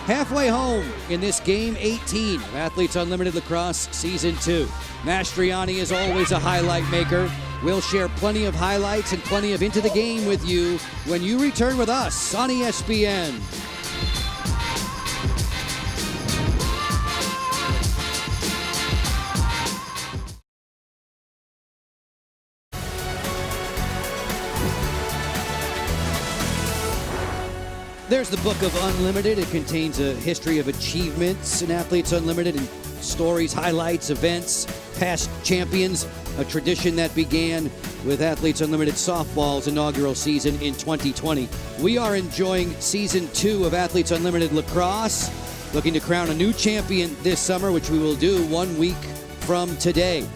Halfway home in this game 18 of Athletes Unlimited Lacrosse Season 2. Mastriani is always a highlight maker. We'll share plenty of highlights and plenty of Into the Game with you when you return with us on ESPN. There's the Book of Unlimited. It contains a history of achievements in Athletes Unlimited and stories, highlights, events, past champions, a tradition that began with Athletes Unlimited Softball's inaugural season in 2020. We are enjoying Season 2 of Athletes Unlimited Lacrosse, looking to crown a new champion this summer, which we will do 1 week from today.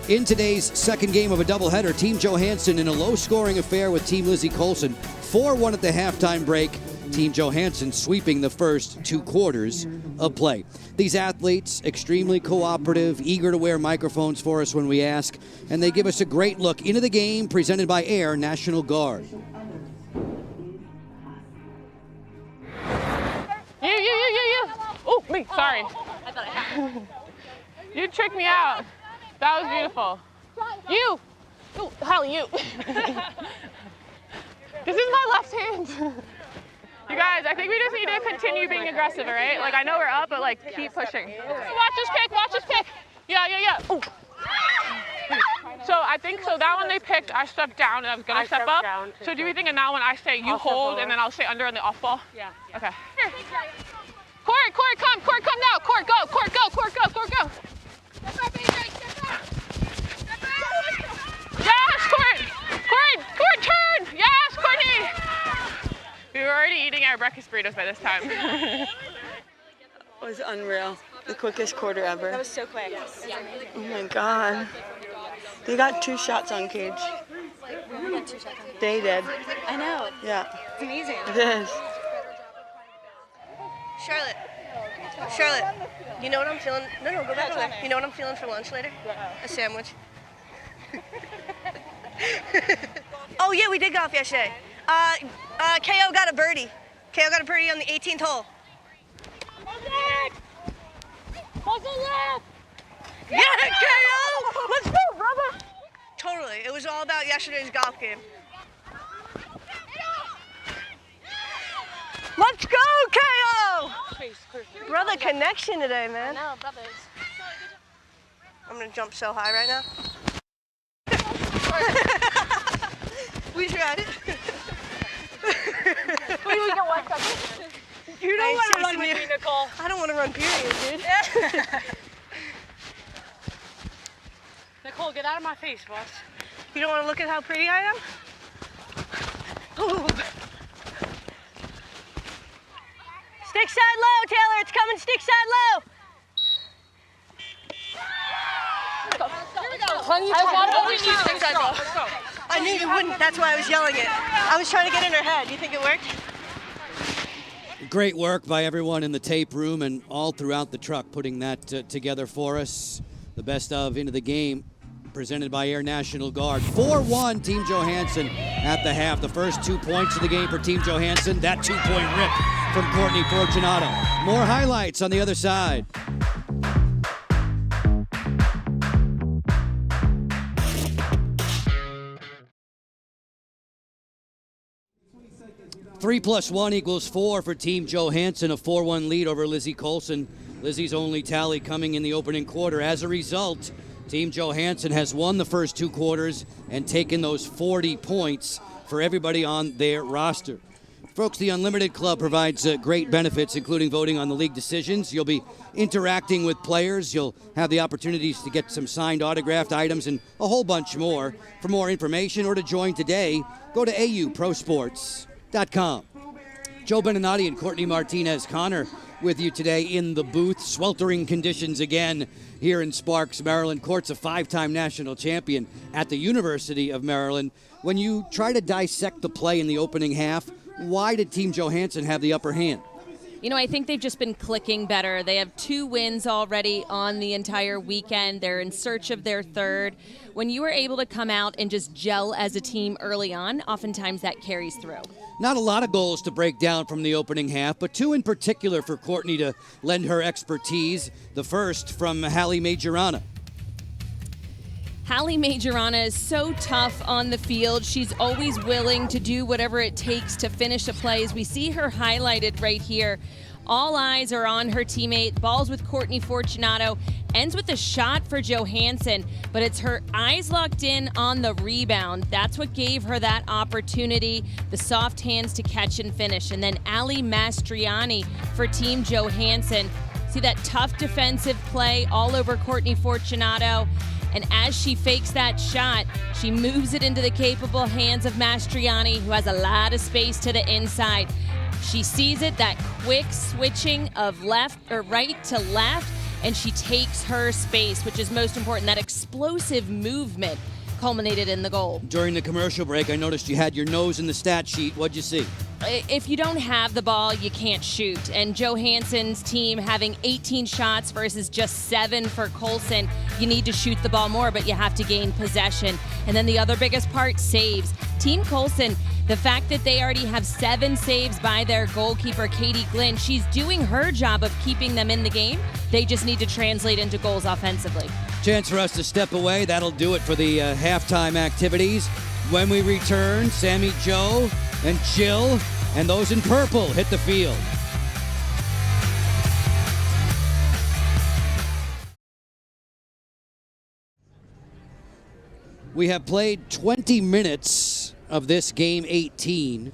In today's second game of a doubleheader, Team Johansen in a low-scoring affair with Team Lizzie Colson, 4-1 at the halftime break. Team Johansen sweeping the first 2 quarters of play. These athletes, extremely cooperative, eager to wear microphones for us when we ask, and they give us a great look into the game presented by Air National Guard. You. Oh, me, sorry. You tricked me out. That was beautiful. You. Oh, Holly, you. This is my left hand. You guys, I think we just need to continue being aggressive, all right? Like, I know we're up, but, like, keep pushing. Watch this pick. Yeah. Ooh. So I think, that one they picked, I stepped down and I was going to step up. So do we think in that one I say you hold and then I'll stay under on the off ball? Yeah. Okay. Corey, come now. Corey, go. Yes, Corey, turn. Yes, Courtney. We were already eating our breakfast burritos by this time. It was unreal. The quickest quarter ever. That was so quick. Oh my God. They got 2 shots on cage. We got 2 shots. They did. I know. Yeah. It's amazing. It is. Charlotte, you know what I'm feeling? No, go back over there. You know what I'm feeling for lunch later? A sandwich. Oh yeah, we did golf yesterday. KO got a birdie. KO got a birdie on the 18th hole. Yeah, KO! Let's go, brother! Totally. It was all about yesterday's golf game. Let's go, KO! Brother connection today, man. I know, brothers. I'm gonna jump so high right now. We tried it. We got 1 second. You don't want to run with me, Nicole. I don't want to run, period, dude. Nicole, get out of my face, boss. You don't want to look at how pretty I am? Ooh. Stick side low, Taylor. It's coming stick side low. I knew you wouldn't. That's why I was yelling it. I was trying to get in her head. You think it worked? Great work by everyone in the tape room and all throughout the truck putting that together for us. The best of Into the Game presented by Air National Guard. 4-1 Team Johansen at the half. The first 2 points of the game for Team Johansen. That 2-point rip from Courtney Fortunato. More highlights on the other side. Three plus 1 equals 4 for Team Johansen, a 4-1 lead over Lizzie Colson. Lizzie's only tally coming in the opening quarter. As a result, Team Johansen has won the first 2 quarters and taken those 40 points for everybody on their roster. Folks, the Unlimited Club provides great benefits, including voting on the league decisions. You'll be interacting with players. You'll have the opportunities to get some signed autographed items and a whole bunch more. For more information or to join today, go to auprosports.com. Joe Beninati and Courtney Martinez Connor with you today in the booth. Sweltering conditions again here in Sparks, Maryland. Court's a 5-time national champion at the University of Maryland. When you try to dissect the play in the opening half, why did Team Johansen have the upper hand? You know, I think they've just been clicking better. They have 2 wins already on the entire weekend. They're in search of their third. When you are able to come out and just gel as a team early on, oftentimes that carries through. Not a lot of goals to break down from the opening half, but 2 in particular for Courtney to lend her expertise. The first from Hallie Majorana. Hallie Majorana is so tough on the field. She's always willing to do whatever it takes to finish a play. As we see her highlighted right here, all eyes are on her teammate. Ball's with Courtney Fortunato. Ends with a shot for Johansen, but it's her eyes locked in on the rebound. That's what gave her that opportunity, the soft hands to catch and finish. And then Ali Mastriani for Team Johansen. See that tough defensive play all over Courtney Fortunato. And as she fakes that shot, she moves it into the capable hands of Mastriani, who has a lot of space to the inside. She sees it, that quick switching of left or right to left, and she takes her space, which is most important. That explosive movement culminated in the goal. During the commercial break, I noticed you had your nose in the stat sheet. What'd you see? If you don't have the ball, you can't shoot. And Johansen's team having 18 shots versus just 7 for Colson, you need to shoot the ball more, but you have to gain possession. And then the other biggest part, saves. Team Colson, the fact that they already have 7 saves by their goalkeeper, Katie Glynn, she's doing her job of keeping them in the game. They just need to translate into goals offensively. Chance for us to step away. That'll do it for the halftime activities. When we return, Sammy Joe and Jill and those in purple hit the field. We have played 20 minutes of this game 18.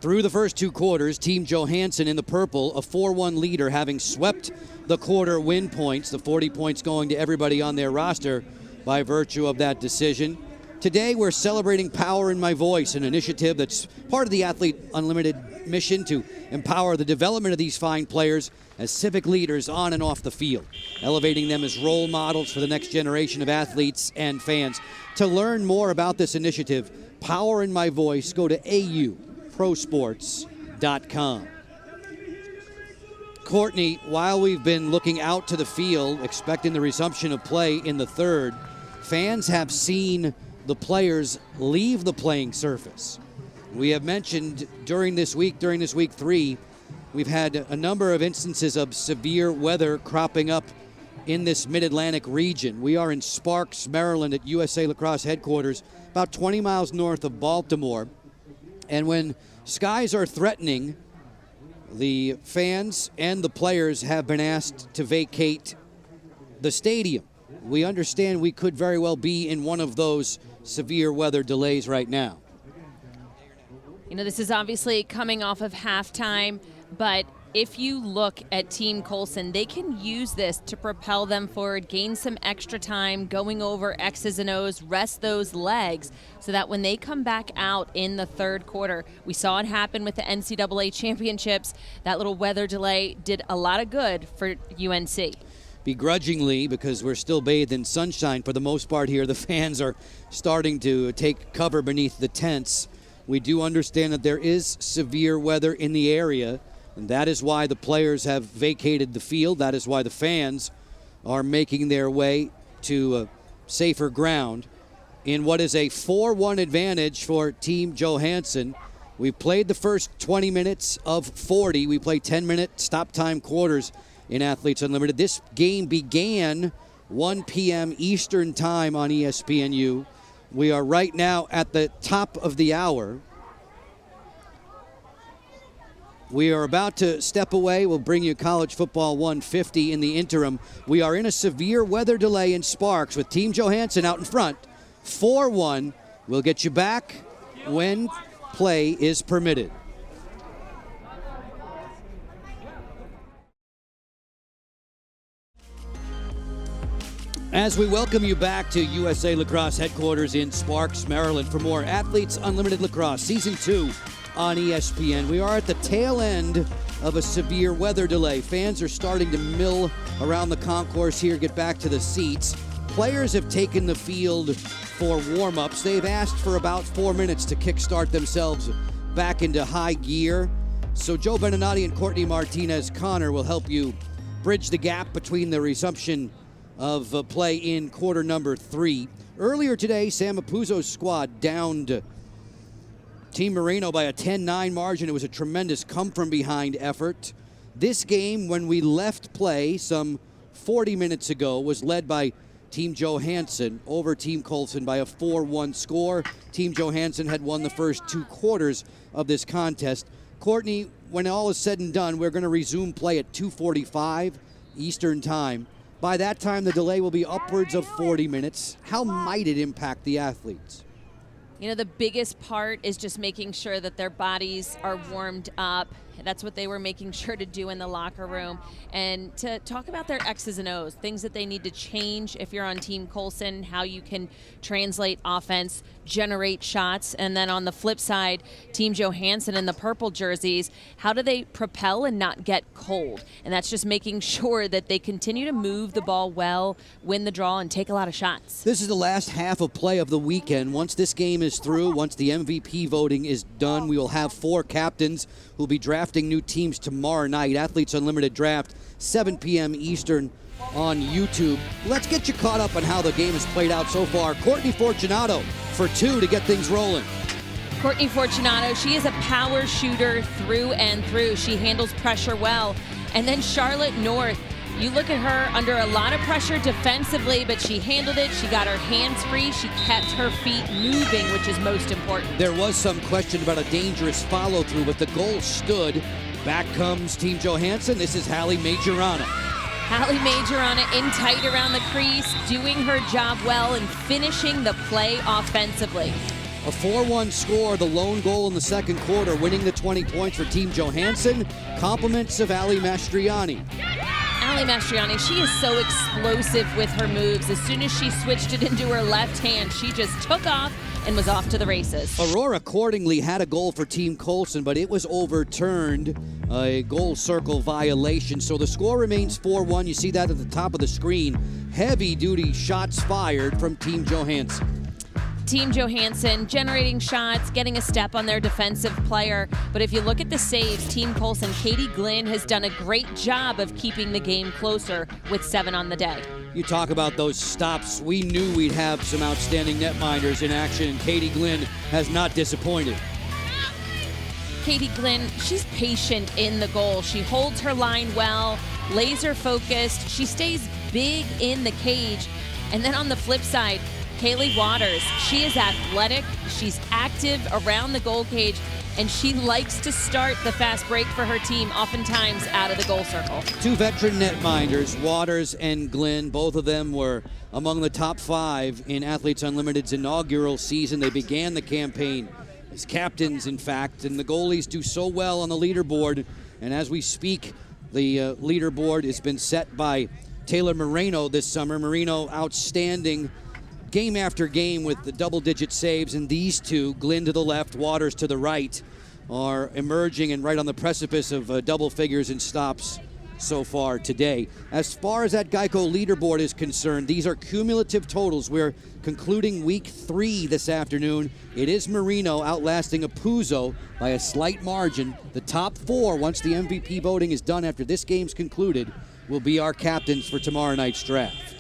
Through the first 2 quarters, Team Johansen in the purple, a 4-1 leader, having swept the quarter win points, the 40 points going to everybody on their roster by virtue of that decision. Today, we're celebrating Power in My Voice, an initiative that's part of the Athlete Unlimited mission to empower the development of these fine players as civic leaders on and off the field, elevating them as role models for the next generation of athletes and fans. To learn more about this initiative, Power in My Voice, go to auprosports.com. Courtney, while we've been looking out to the field, expecting the resumption of play in the third, fans have seen the players leave the playing surface. We have mentioned during this week 3, we've had a number of instances of severe weather cropping up in this mid-Atlantic region. We are in Sparks, Maryland at USA Lacrosse headquarters, about 20 miles north of Baltimore. And when skies are threatening, the fans and the players have been asked to vacate the stadium. We understand we could very well be in one of those severe weather delays right now. You know, this is obviously coming off of halftime, but if you look at Team Colson, they can use this to propel them forward, gain some extra time, going over X's and O's, rest those legs, so that when they come back out in the third quarter, we saw it happen with the NCAA championships. That little weather delay did a lot of good for UNC. Begrudgingly, because we're still bathed in sunshine for the most part here, the fans are starting to take cover beneath the tents. We do understand that there is severe weather in the area, and that is why the players have vacated the field. That is why the fans are making their way to safer ground in what is a 4-1 advantage for Team Johansen. We've played the first 20 minutes of 40. We play 10-minute stop time quarters in Athletes Unlimited. This game began 1 p.m. Eastern time on ESPNU. We are right now at the top of the hour. We are about to step away. We'll bring you College Football 150 in the interim. We are in a severe weather delay in Sparks with Team Johansen out in front. 4-1. We'll get you back when play is permitted. As we welcome you back to USA Lacrosse headquarters in Sparks, Maryland for more Athletes Unlimited Lacrosse Season 2 on ESPN. We are at the tail end of a severe weather delay. Fans are starting to mill around the concourse here, get back to the seats. Players have taken the field for warm-ups. They've asked for about 4 minutes to kickstart themselves back into high gear. So Joe Beninati and Courtney Martinez-Connor will help you bridge the gap between the resumption of play in quarter number 3. Earlier today, Sam Apuzzo's squad downed Team Moreno by a 10-9 margin. It was a tremendous come-from-behind effort. This game, when we left play some 40 minutes ago, was led by Team Johansen over Team Colson by a 4-1 score. Team Johansen had won the first 2 quarters of this contest. Courtney, when all is said and done, we're going to resume play at 2:45 Eastern Time. By that time, the delay will be upwards of 40 minutes. How might it impact the athletes? You know, the biggest part is just making sure that their bodies are warmed up. That's what they were making sure to do in the locker room. And to talk about their X's and O's, things that they need to change if you're on Team Colson, how you can translate offense, generate shots. And then on the flip side, Team Johansen in the purple jerseys, how do they propel and not get cold? And that's just making sure that they continue to move the ball well, win the draw, and take a lot of shots. This is the last half of play of the weekend. Once this game is through, once the MVP voting is done, we will have 4 captains who will be drafting new teams tomorrow night. Athletes Unlimited Draft, 7 p.m. Eastern on YouTube. Let's get you caught up on how the game has played out so far. Courtney Fortunato for 2 to get things rolling. Courtney Fortunato, she is a power shooter through and through. She handles pressure well. And then Charlotte North, you look at her under a lot of pressure defensively, but she handled it. She got her hands free. She kept her feet moving, which is most important. There was some question about a dangerous follow-through, but the goal stood. Back comes Team Johansen. This is Hallie Majorana. Hallie Majorana in tight around the crease, doing her job well and finishing the play offensively. A 4-1 score, the lone goal in the second quarter, winning the 20 points for Team Johansen. Compliments of Ali Mastriani. Ali Mastriani, she is so explosive with her moves. As soon as she switched it into her left hand, she just took off and was off to the races. Aurora accordingly had a goal for Team Colson, but it was overturned, a goal circle violation. So the score remains 4-1. You see that at the top of the screen. Heavy-duty shots fired from Team Johansen. Team Johansen generating shots, getting a step on their defensive player. But if you look at the saves, Team Colson, Katie Glynn has done a great job of keeping the game closer with 7 on the day. You talk about those stops. We knew we'd have some outstanding netminders in action, and Katie Glynn has not disappointed. Katie Glynn, she's patient in the goal. She holds her line well, laser focused. She stays big in the cage. And then on the flip side, Kaylee Waters, she is athletic, she's active around the goal cage, and she likes to start the fast break for her team, oftentimes out of the goal circle. 2 veteran netminders, Waters and Glynn, both of them were among the top 5 in Athletes Unlimited's inaugural season. They began the campaign as captains, in fact, and the goalies do so well on the leaderboard. And as we speak, the leaderboard has been set by Taylor Moreno this summer. Moreno outstanding game after game with the double-digit saves, and these 2, Glynn to the left, Waters to the right, are emerging and right on the precipice of double figures in stops so far today. As far as that Geico leaderboard is concerned, these are cumulative totals. We're concluding week 3 this afternoon. It is Marino outlasting Apuzzo by a slight margin. The top 4, once the MVP voting is done after this game's concluded, will be our captains for tomorrow night's draft.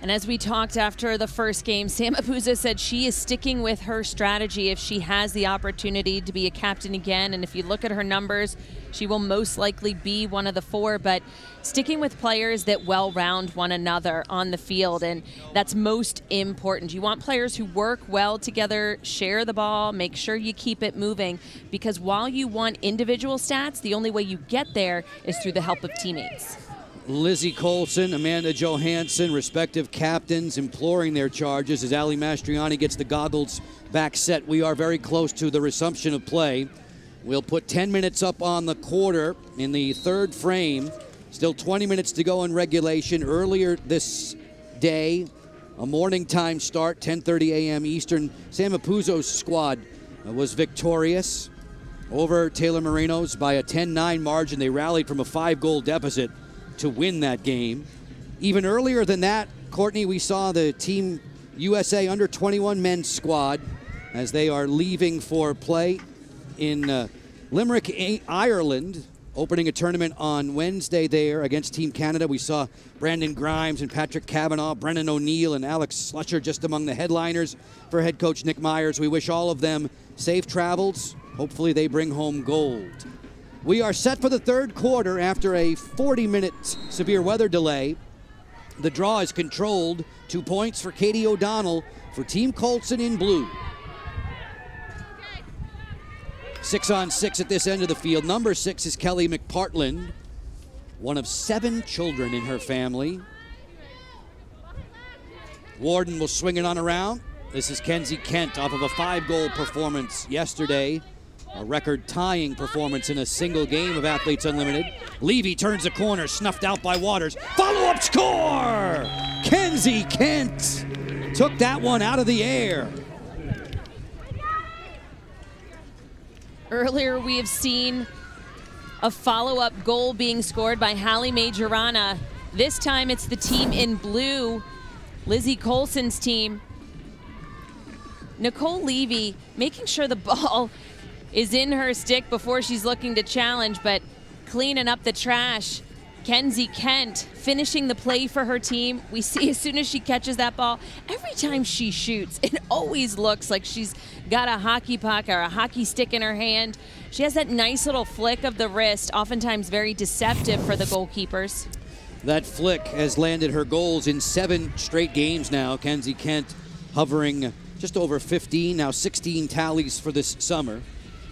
And as we talked after the first game, Sam Apuzzo said she is sticking with her strategy if she has the opportunity to be a captain again. And if you look at her numbers, she will most likely be one of the 4, but sticking with players that well-round one another on the field, and that's most important. You want players who work well together, share the ball, make sure you keep it moving, because while you want individual stats, the only way you get there is through the help of teammates. Lizzie Colson, Amanda Johansen, respective captains, imploring their charges as Ali Mastriani gets the goggles back set. We are very close to the resumption of play. We'll put 10 minutes up on the quarter in the third frame. Still 20 minutes to go in regulation. Earlier this day, a morning time start, 10:30 a.m. Eastern. San Mapuzzo's squad was victorious over Taylor Moreno's by a 10-9 margin. They rallied from a 5-goal deficit to win that game. Even earlier than that, Courtney, we saw the Team USA under-21 men's squad as they are leaving for play in Limerick, Ireland, opening a tournament on Wednesday there against Team Canada. We saw Brandon Grimes and Patrick Cavanaugh, Brennan O'Neill and Alex Slusher just among the headliners for head coach Nick Myers. We wish all of them safe travels. Hopefully they bring home gold. We are set for the third quarter after a 40-minute severe weather delay. The draw is controlled. 2 points for Katie O'Donnell for Team Colson in blue. 6-on-6 at this end of the field. Number 6 is Kelly McPartland, one of 7 children in her family. Warden will swing it on around. This is Kenzie Kent off of a 5-goal performance yesterday. A record-tying performance in a single game of Athletes Unlimited. Levy turns the corner, snuffed out by Waters. Follow-up score! Kenzie Kent took that one out of the air. Earlier, we have seen a follow-up goal being scored by Hallie Majorana. This time, it's the team in blue, Lizzie Colson's team. Nicole Levy making sure the ball is in her stick before she's looking to challenge, but cleaning up the trash. Kenzie Kent finishing the play for her team. We see as soon as she catches that ball, every time she shoots, it always looks like she's got a hockey puck or a hockey stick in her hand. She has that nice little flick of the wrist, oftentimes very deceptive for the goalkeepers. That flick has landed her goals in 7 straight games now. Kenzie Kent hovering just over 15, now 16 tallies for this summer.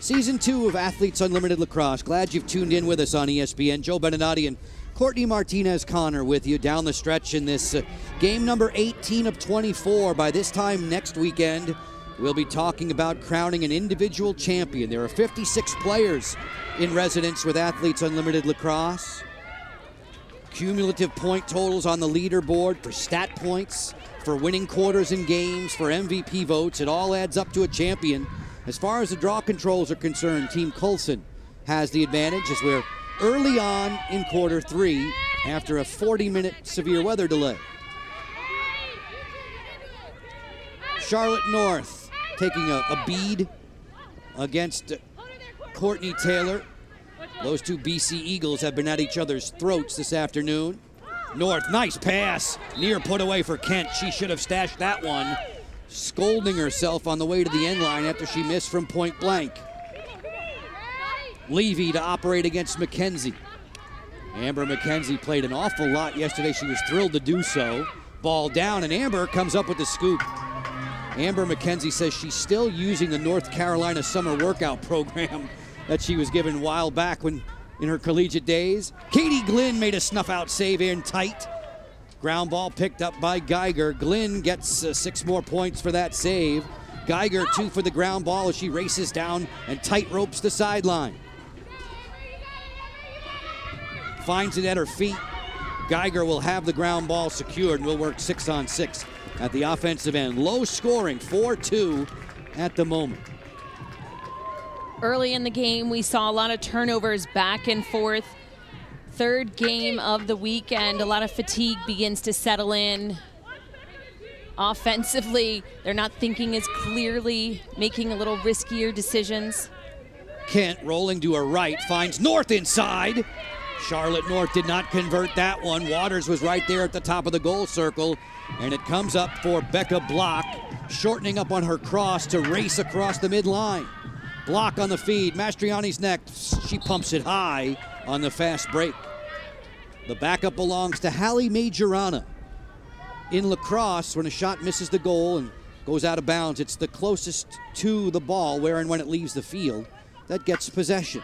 Season 2 of Athletes Unlimited Lacrosse. Glad you've tuned in with us on ESPN. Joe Beninati and Courtney Martinez-Connor with you down the stretch in this game number 18 of 24. By this time next weekend, we'll be talking about crowning an individual champion. There are 56 players in residence with Athletes Unlimited Lacrosse. Cumulative point totals on the leaderboard for stat points, for winning quarters in games, for MVP votes. It all adds up to a champion. As far as the draw controls are concerned, Team Colson has the advantage as we're early on in quarter 3 after a 40-minute severe weather delay. Charlotte North taking a bead against Courtney Taylor. Those two BC Eagles have been at each other's throats this afternoon. North, nice pass. Near put away for Kent. She should have stashed that one. Scolding herself on the way to the end line after she missed from point blank. Levy to operate against McKenzie. Amber McKenzie played an awful lot yesterday. She was thrilled to do so. Ball down, and Amber comes up with the scoop. Amber McKenzie says she's still using the North Carolina summer workout program that she was given a while back when in her collegiate days. Katie Glynn made a snuff-out save in tight. Ground ball picked up by Geiger. Glynn gets 6 more points for that save. Geiger 2 for the ground ball as she races down and tight ropes the sideline. Finds it at her feet. Geiger will have the ground ball secured and will work 6-on-6 at the offensive end. Low scoring, 4-2 at the moment. Early in the game, we saw a lot of turnovers back and forth. Third game of the weekend, a lot of fatigue begins to settle in. Offensively, they're not thinking as clearly, making a little riskier decisions. Kent rolling to her right, finds North inside. Charlotte North did not convert that one. Waters was right there at the top of the goal circle, and it comes up for Becca Block, shortening up on her cross to race across the midline. Block on the feed, Mastriani's next. She pumps it high on the fast break. The backup belongs to Hallie Majorana. In lacrosse, when a shot misses the goal and goes out of bounds, it's the closest to the ball, where and when it leaves the field, that gets possession.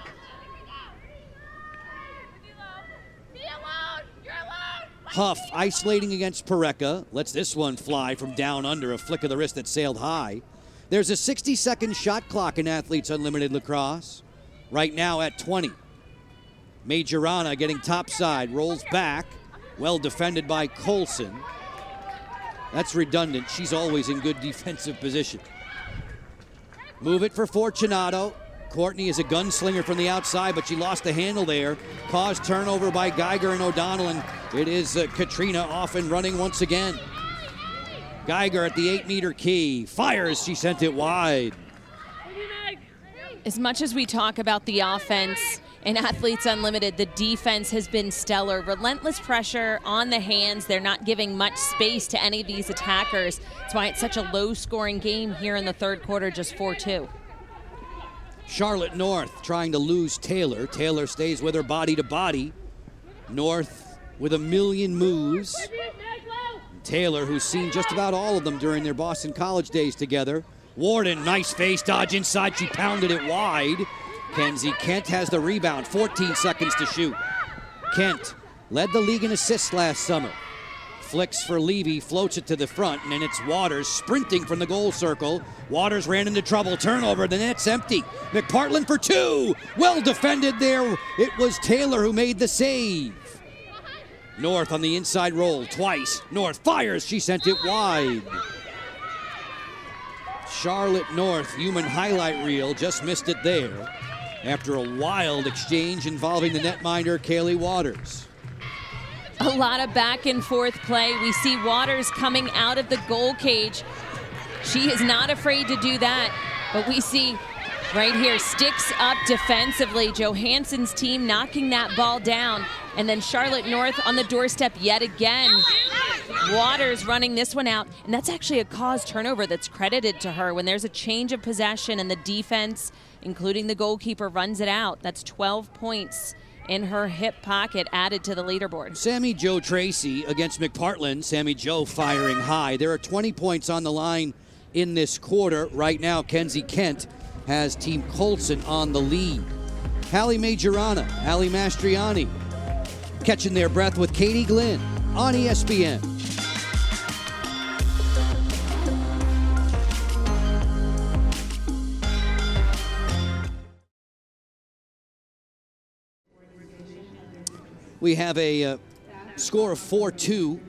Huff isolating against Pareca, lets this one fly from down under, a flick of the wrist that sailed high. There's a 60-second shot clock in Athletes Unlimited Lacrosse, right now at 20. Majorana getting topside, rolls back. Well defended by Colson. That's redundant. She's always in good defensive position. Move it for Fortunato. Courtney is a gunslinger from the outside, but she lost the handle there. Caused turnover by Geiger and O'Donnell, and it is Katrina off and running once again. Geiger at the 8-meter key. Fires, she sent it wide. As much as we talk about the offense in Athletes Unlimited, the defense has been stellar. Relentless pressure on the hands. They're not giving much space to any of these attackers. That's why it's such a low-scoring game here in the third quarter, just 4-2. Charlotte North trying to lose Taylor. Taylor stays with her body to body. North with a million moves. Taylor, who's seen just about all of them during their Boston College days together. Warden, nice face dodge inside. She pounded it wide. Kenzie Kent has the rebound. 14 seconds to shoot. Kent led the league in assists last summer. Flicks for Levy, floats it to the front, and then it's Waters sprinting from the goal circle. Waters ran into trouble. Turnover, the net's empty. McPartland for two. Well defended there. It was Taylor who made the save. North on the inside roll twice. North fires. She sent it wide. Charlotte North, human highlight reel, just missed it there after a wild exchange involving the netminder Kaylee Waters. A lot of back and forth play. We see Waters coming out of the goal cage. She is not afraid to do that, but we see right here, sticks up defensively. Johansen's team knocking that ball down, and then Charlotte North on the doorstep yet again. Waters running this one out, and that's actually a caused turnover that's credited to her. When there's a change of possession and the defense, including the goalkeeper, runs it out, that's 12 points in her hip pocket added to the leaderboard. Sammy Jo Tracy against McPartland. Sammy Jo firing high. There are 20 points on the line in this quarter. Right now, Kenzie Kent has Team Colson on the lead. Hallie Majorana, Ali Mastriani catching their breath with Katie Glynn on ESPN. We have a score of 4-2.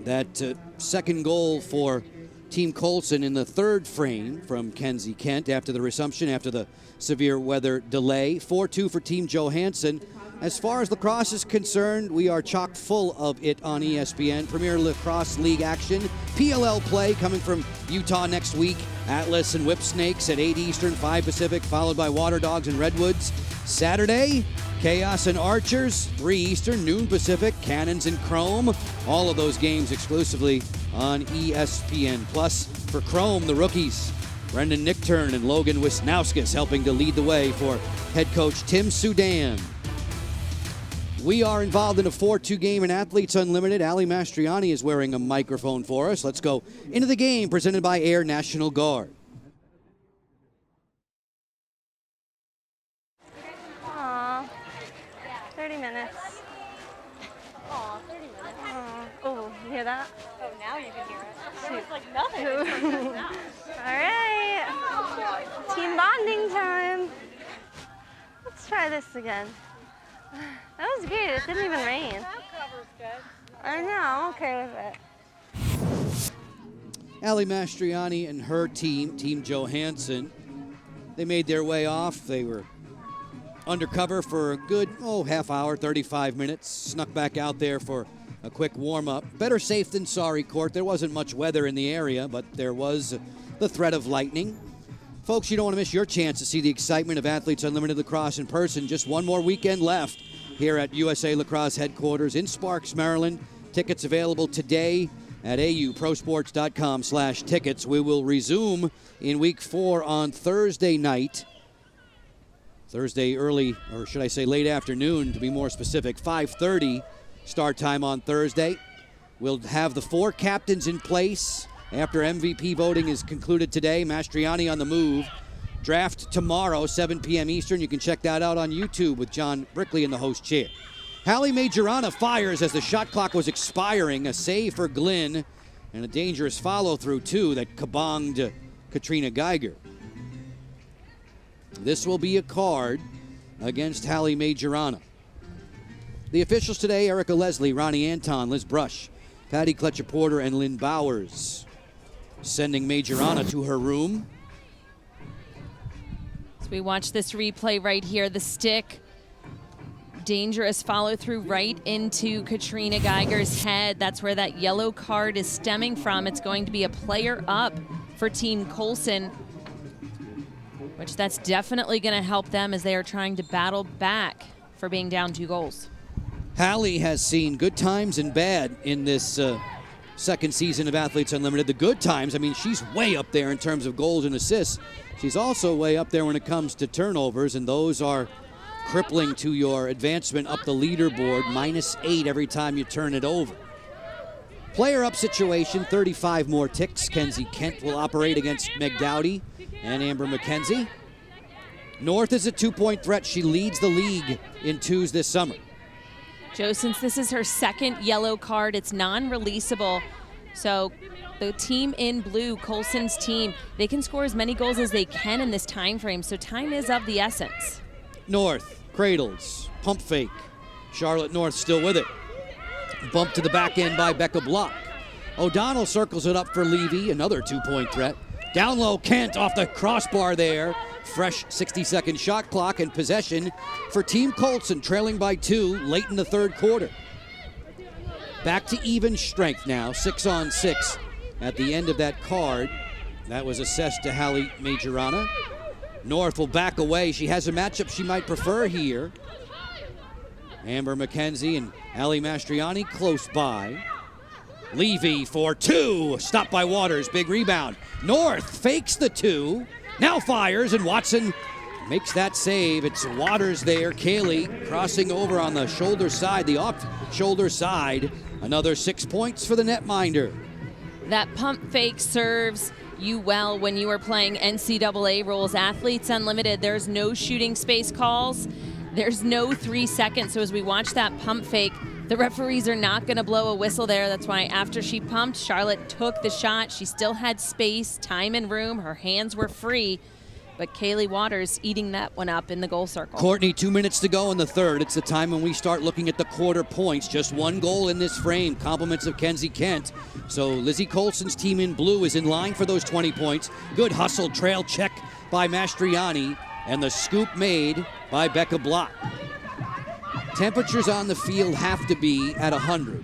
That second goal for Team Colson in the third frame from Kenzie Kent after the resumption, after the severe weather delay. 4-2 for Team Johansen. As far as lacrosse is concerned, we are chock full of it on ESPN. Premier Lacrosse League action. PLL play coming from Utah next week. Atlas and Whipsnakes at 8 Eastern, 5 Pacific, followed by Water Dogs and Redwoods. Saturday, Chaos and Archers, 3 Eastern, noon Pacific, Cannons and Chrome. All of those games exclusively on ESPN. Plus, for Chrome, the rookies, Brendan Nickturn and Logan Wisnauskas helping to lead the way for head coach Tim Sudan. We are involved in a 4-2 game in Athletes Unlimited. Ali Mastriani is wearing a microphone for us. Let's go into the game presented by Air National Guard. Aw, 30 minutes. Aw, 30 minutes. Oh, you hear that? Oh, now you can hear it. Shoot. It's like nothing. All right, team bonding time. Let's try this again. That was good. It didn't even rain. That cover's good. I know. I'm okay with it. Ali Mastriani and her team, Team Johansen, they made their way off. They were undercover for a good, half hour, 35 minutes. Snuck back out there for a quick warm-up. Better safe than sorry, Court. There wasn't much weather in the area, but there was the threat of lightning. Folks, you don't want to miss your chance to see the excitement of Athletes Unlimited Lacrosse in person. Just one more weekend left here at USA Lacrosse headquarters in Sparks, Maryland. Tickets available today at auprosports.com/tickets. We will resume in week 4 on Thursday night. Thursday early, or should I say late afternoon to be more specific, 5:30 start time on Thursday. We'll have the 4 captains in place after MVP voting is concluded today. Mastriani on the move. Draft tomorrow, 7 p.m. Eastern. You can check that out on YouTube with John Brickley in the host chair. Hallie Majorana fires as the shot clock was expiring. A save for Glynn and a dangerous follow-through, too, that kabonged Katrina Geiger. This will be a card against Hallie Majorana. The officials today, Erica Leslie, Ronnie Anton, Liz Brush, Patty Kletcher-Porter, and Lynn Bowers, sending Majorana to her room. As we watch this replay right here, the stick, dangerous follow through right into Katrina Geiger's head. That's where that yellow card is stemming from. It's going to be a player up for Team Colson, which that's definitely going to help them as they are trying to battle back for being down 2 goals. Hallie has seen good times and bad in this second season of Athletes Unlimited. The good times, I mean, she's way up there in terms of goals and assists. She's also way up there when it comes to turnovers, and those are crippling to your advancement up the leaderboard, -8 every time you turn it over. Player up situation, 35 more ticks. Kenzie Kent will operate against Meg Dowdy and Amber McKenzie. North is a 2-point threat. She leads the league in 2s this summer. Joe, since this is her second yellow card, it's non-releasable. So the team in blue, Colson's team, they can score as many goals as they can in this time frame. So time is of the essence. North, cradles, pump fake. Charlotte North still with it. Bump to the back end by Becca Block. O'Donnell circles it up for Levy, another 2-point threat. Down low, Kent off the crossbar there. Fresh 60-second shot clock and possession for Team Colson, trailing by 2 late in the third quarter. Back to even strength now, 6-on-6 at the end of that card. That was assessed to Hallie Majorana. North will back away. She has a matchup she might prefer here. Amber McKenzie and Ali Mastriani close by. Levy for 2, stopped by Waters, big rebound. North fakes the 2, now fires, and Watson makes that save. It's Waters there. Kaylee crossing over on the shoulder side, the off shoulder side. Another 6 points for the netminder. That pump fake serves you well when you are playing NCAA rules. Athletes Unlimited, there's no shooting space calls. There's no 3 seconds. So as we watch that pump fake, the referees are not going to blow a whistle there. That's why after she pumped, Charlotte took the shot. She still had space, time, and room. Her hands were free. But Kaylee Waters eating that one up in the goal circle. Courtney, 2 minutes to go in the third. It's the time when we start looking at the quarter points. Just 1 goal in this frame. Compliments of Kenzie Kent. So Lizzie Colson's team in blue is in line for those 20 points. Good hustle, trail check by Mastriani. And the scoop made by Becca Block. Temperatures on the field have to be at 100.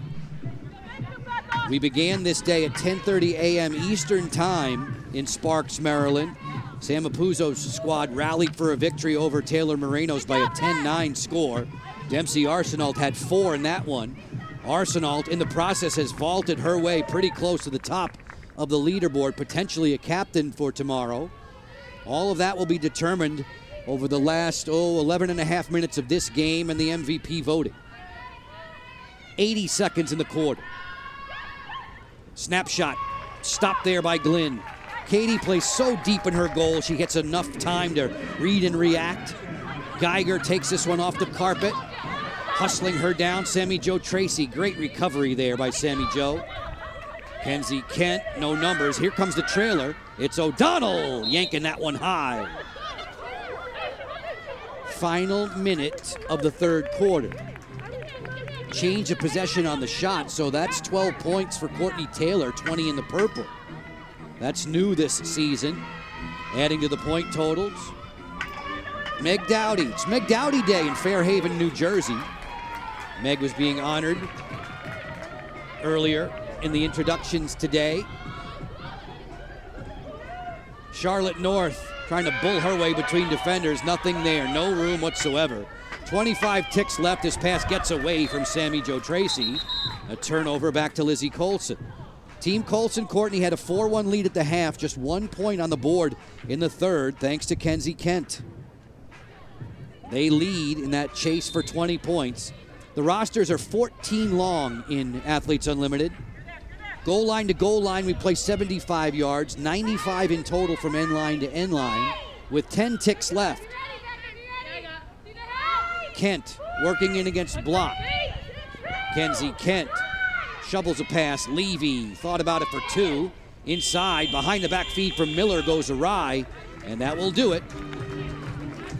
We began this day at 10:30 a.m. Eastern Time in Sparks, Maryland. Sam Apuzzo's squad rallied for a victory over Taylor Moreno's by a 10-9 score. Dempsey Arsenault had 4 in that one. Arsenault, in the process, has vaulted her way pretty close to the top of the leaderboard, potentially a captain for tomorrow. All of that will be determined over the last, 11 and a half minutes of this game and the MVP voting. 80 seconds in the quarter. Snapshot, stopped there by Glynn. Katie plays so deep in her goal, she gets enough time to read and react. Geiger takes this one off the carpet, hustling her down. Sammy Jo Tracy, great recovery there by Sammy Jo. Kenzie Kent, no numbers. Here comes the trailer. It's O'Donnell yanking that one high. Final minute of the third quarter. Change of possession on the shot, so that's 12 points for Courtney Taylor, 20 in the purple. That's new this season. Adding to the point totals. Meg Dowdy. It's Meg Dowdy Day in Fairhaven, New Jersey. Meg was being honored earlier in the introductions today. Charlotte North trying to bull her way between defenders. Nothing there. No room whatsoever. 25 ticks left. This pass gets away from Sammy Jo Tracy. A turnover back to Lizzie Colson. Team Colson, Courtney had a 4-1 lead at the half. Just 1 point on the board in the third, thanks to Kenzie Kent. They lead in that chase for 20 points. The rosters are 14 long in Athletes Unlimited. Goal line to goal line, we play 75 yards, 95 in total from end line to end line, with 10 ticks left. Kent working in against Block. Kenzie Kent shovels a pass. Levy thought about it for 2. Inside, behind the back feed from Miller goes awry, and that will do it.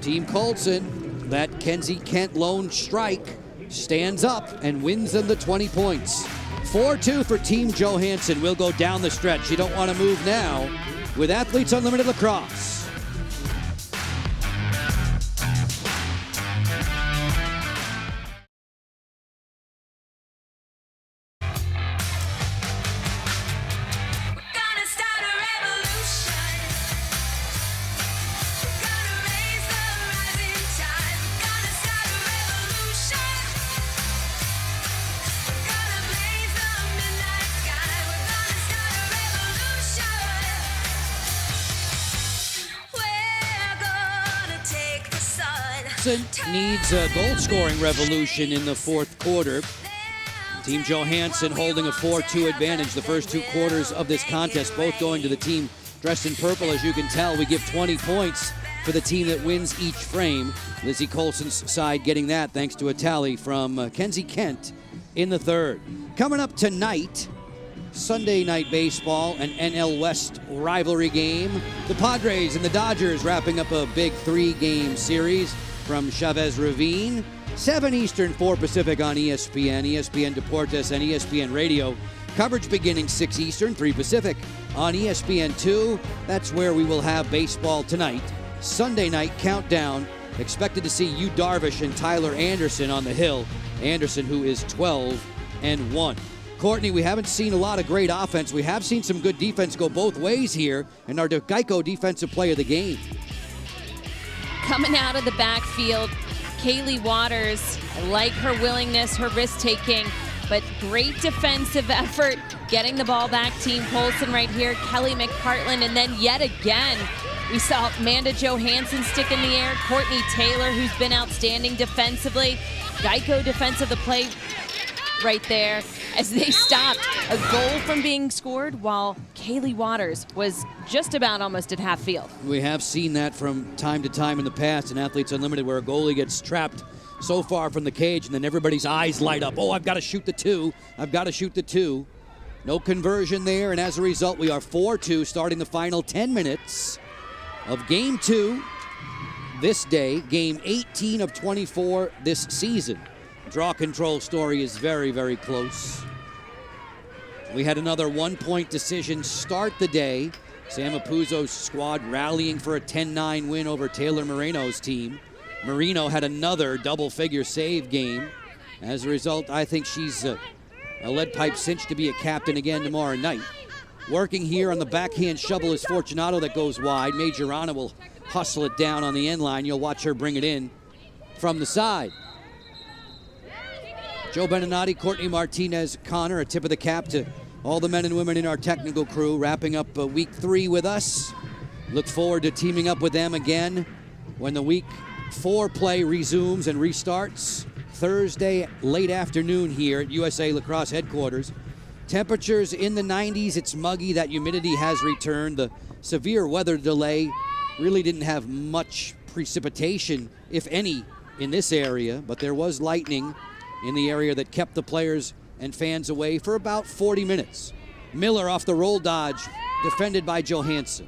Team Colson that Kenzie Kent lone strike stands up and wins them the 20 points. 4-2 for Team Johansen. We'll go down the stretch. You don't want to move now with Athletes Unlimited Lacrosse. Needs a goal-scoring revolution in the fourth quarter. Team Johansen holding a 4-2 advantage the first 2 quarters of this contest, both going to the team dressed in purple. As you can tell, we give 20 points for the team that wins each frame. Lizzie Colson's side getting that thanks to a tally from Kenzie Kent in the third. Coming up tonight, Sunday night baseball, an NL West rivalry game. The Padres and the Dodgers wrapping up a big 3-game series from Chavez Ravine. 7 Eastern, 4 Pacific on ESPN, ESPN Deportes, and ESPN Radio. Coverage beginning 6 Eastern, 3 Pacific on ESPN2. That's where we will have baseball tonight. Sunday night countdown. Expected to see Yu Darvish and Tyler Anderson on the hill. Anderson, who is 12-1. Courtney, we haven't seen a lot of great offense. We have seen some good defense go both ways here, and our Geico defensive play of the game. Coming out of the backfield, Kaylee Waters, I like her willingness, her risk-taking, but great defensive effort, getting the ball back. Team Colson right here, Kelly McPartland, and then yet again, we saw Amanda Johansen stick in the air, Courtney Taylor, who's been outstanding defensively. Geico defensive the play right there as they stopped a goal from being scored while Kaylee Waters was just about almost at half field. We have seen that from time to time in the past in Athletes Unlimited where a goalie gets trapped so far from the cage and then everybody's eyes light up. Oh, I've got to shoot the 2. I've got to shoot the 2. No conversion there, and as a result, we are 4-2 starting the final 10 minutes of Game 2 this day, Game 18 of 24 this season. Draw control story is very, very close. We had another 1-point decision start the day. Sam Apuzzo's squad rallying for a 10-9 win over Taylor Moreno's team. Marino had another double-figure save game. As a result, I think she's a lead pipe cinch to be a captain again tomorrow night. Working here on the backhand shovel is Fortunato that goes wide. Majorana will hustle it down on the end line. You'll watch her bring it in from the side. Joe Beninati, Courtney Martinez, Connor, a tip of the cap to all the men and women in our technical crew, wrapping up week 3 with us. Look forward to teaming up with them again when the week 4 play resumes and restarts. Thursday, late afternoon here at USA Lacrosse headquarters. Temperatures in the 90s, it's muggy, that humidity has returned. The severe weather delay really didn't have much precipitation, if any, in this area, but there was lightning in the area that kept the players and fans away for about 40 minutes. Miller off the roll dodge, defended by Johansen.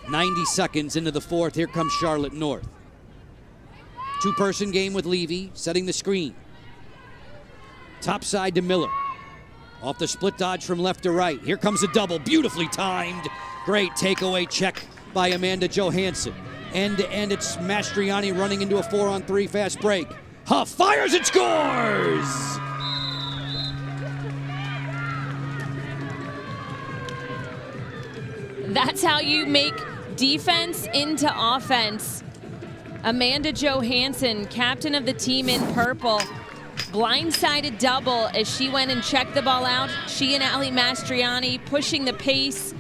90 seconds into the fourth, here comes Charlotte North. 2-person game with Levy, setting the screen. Top side to Miller. Off the split dodge from left to right. Here comes a double, beautifully timed. Great takeaway check by Amanda Johansen. End to end, it's Mastriani running into a 4-on-3 fast break. Huff fires and scores! That's how you make defense into offense. Amanda Johansen, captain of the team in purple, blindsided double as she went and checked the ball out. She and Ali Mastriani pushing the pace,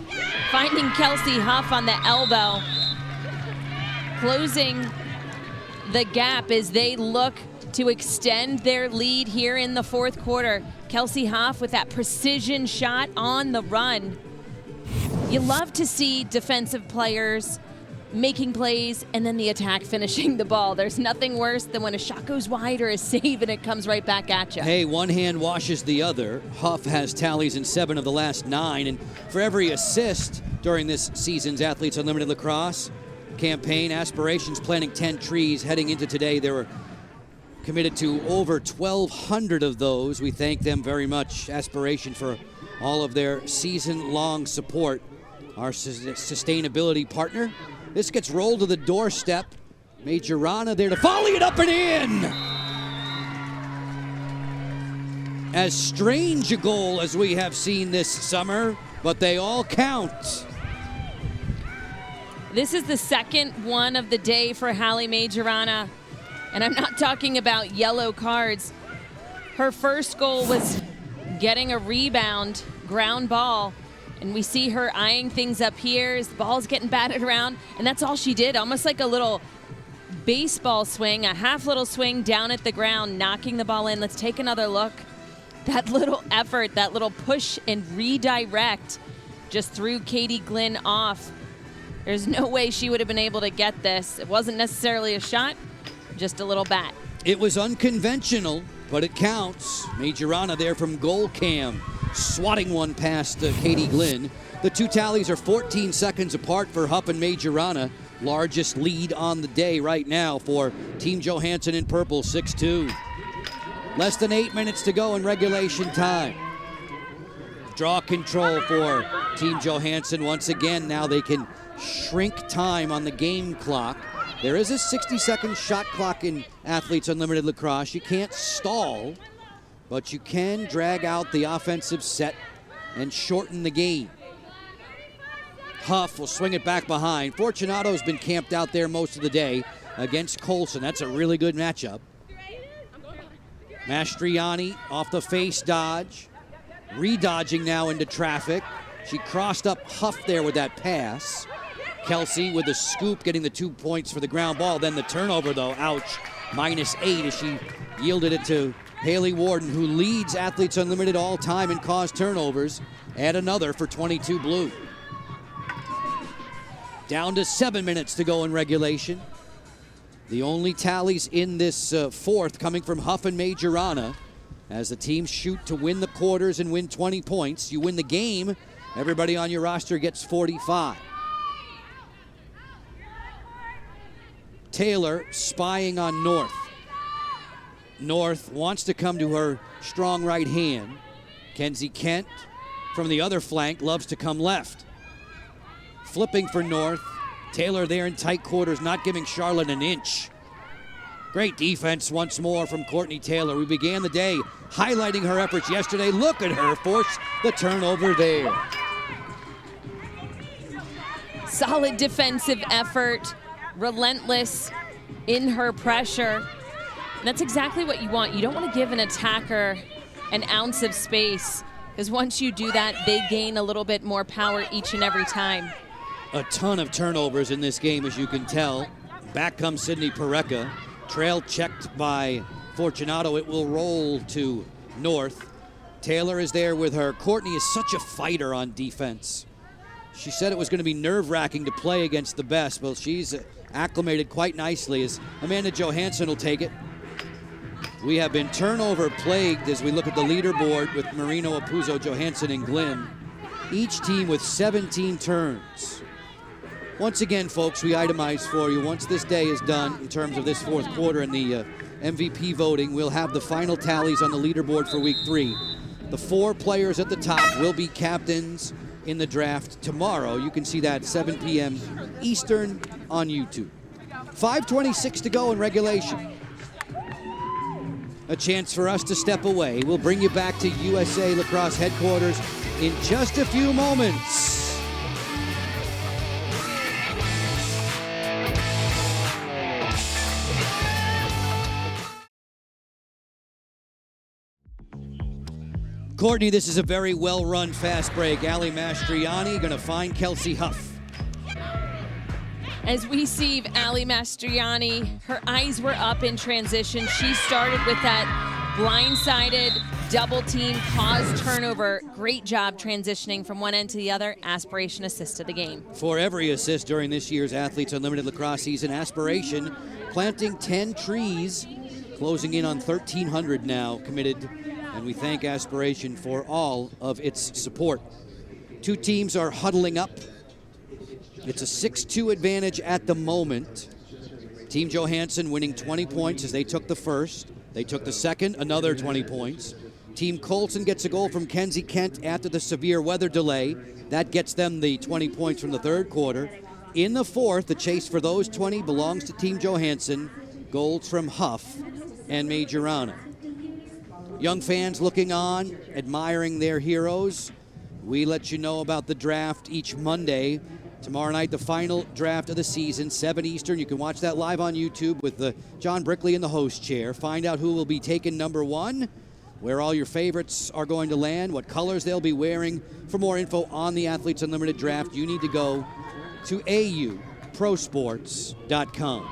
finding Kelsey Huff on the elbow, closing the gap as they look to extend their lead here in the fourth quarter. Kelsey Huff with that precision shot on the run. You love to see defensive players making plays and then the attack finishing the ball. There's nothing worse than when a shot goes wide or a save and it comes right back at you. Hey, one hand washes the other. Huff has tallies in 7 of the last 9, and for every assist during this season's Athletes Unlimited Lacrosse, campaign. Aspirations planting 10 trees heading into today. They were committed to over 1,200 of those. We thank them very much. Aspiration for all of their season-long support. Our sustainability partner. This gets rolled to the doorstep. Majorana there to volley it up and in. As strange a goal as we have seen this summer, but they all count. This is the second one of the day for Hallie Majorana, and I'm not talking about yellow cards. Her first goal was getting a rebound, ground ball, and we see her eyeing things up here as the ball's getting batted around, and that's all she did, almost like a little baseball swing, a half little swing down at the ground, knocking the ball in. Let's take another look. That little effort, that little push and redirect just threw Katie Glynn off. There's no way she would have been able to get this. It wasn't necessarily a shot, just a little bat. It was unconventional, but it counts. Majorana there from goal cam, swatting one past Katie Glynn. The two tallies are 14 seconds apart for Huff and Majorana. Largest lead on the day right now for Team Johansen in purple, 6-2. Less than 8 minutes to go in regulation time. Draw control for Team Johansen once again. Now they can shrink time on the game clock. There is a 60-second shot clock in Athletes Unlimited Lacrosse. You can't stall, but you can drag out the offensive set and shorten the game. Huff will swing it back behind. Fortunato's been camped out there most of the day against Colson. That's a really good matchup. Mastriani off the face dodge. Redodging now into traffic. She crossed up Huff there with that pass. Kelsey with the scoop, getting the 2 points for the ground ball. Then the turnover, though, ouch. -8 as she yielded it to Haley Warden, who leads Athletes Unlimited all time in caused turnovers. Add another for 22 Blue. Down to 7 minutes to go in regulation. The only tallies in this fourth coming from Huff and Majorana as the teams shoot to win the quarters and win 20 points. You win the game, everybody on your roster gets 45. Taylor spying on North. North wants to come to her strong right hand. Kenzie Kent from the other flank loves to come left. Flipping for North. Taylor there in tight quarters, not giving Charlotte an inch. Great defense once more from Courtney Taylor. We began the day highlighting her efforts yesterday. Look at her force the turnover there. Solid defensive effort, relentless in her pressure. And that's exactly what you want. You don't want to give an attacker an ounce of space, because once you do that, they gain a little bit more power each and every time. A ton of turnovers in this game, as you can tell. Back comes Sydney Pareca. Trail checked by Fortunato. It will roll to North. Taylor is there with her. Courtney is such a fighter on defense. She said it was going to be nerve-wracking to play against the best. Well, she's acclimated quite nicely as Amanda Johansen will take it. We have been turnover-plagued as we look at the leaderboard with Marino, Apuzzo, Johansen, and Glynn. Each team with 17 turns. Once again, folks, we itemize for you. Once this day is done in terms of this fourth quarter and the MVP voting, we'll have the final tallies on the leaderboard for week 3. The 4 players at the top will be captains in the draft tomorrow. You can see that 7 p.m. Eastern on YouTube. 5:26 to go in regulation. A chance for us to step away. We'll bring you back to USA Lacrosse headquarters in just a few moments. Courtney, this is a very well-run fast break. Ali Mastriani going to find Kelsey Huff. As we see Ali Mastriani, her eyes were up in transition. She started with that blindsided double team cause turnover. Great job transitioning from one end to the other. Aspiration assist to the game. For every assist during this year's Athletes Unlimited Lacrosse season, Aspiration planting 10 trees, closing in on 1,300 now committed. And we thank Aspiration for all of its support. Two teams are huddling up It's a 6-2 advantage at the moment. Team Johansen winning 20 points as they took the first. They took the second, another 20 points. Team Colson gets a goal from Kenzie Kent after the severe weather delay. That gets them the 20 points from the third quarter. In the fourth, the chase for those 20 belongs to Team Johansen. Goals from Huff and Majorana. Young fans looking on, admiring their heroes. We let you know about the draft each Monday. Tomorrow night, the final draft of the season, 7 Eastern. You can watch that live on YouTube with John Brickley in the host chair. Find out who will be taken number 1, where all your favorites are going to land, what colors they'll be wearing. For more info on the Athletes Unlimited draft, you need to go to auprosports.com.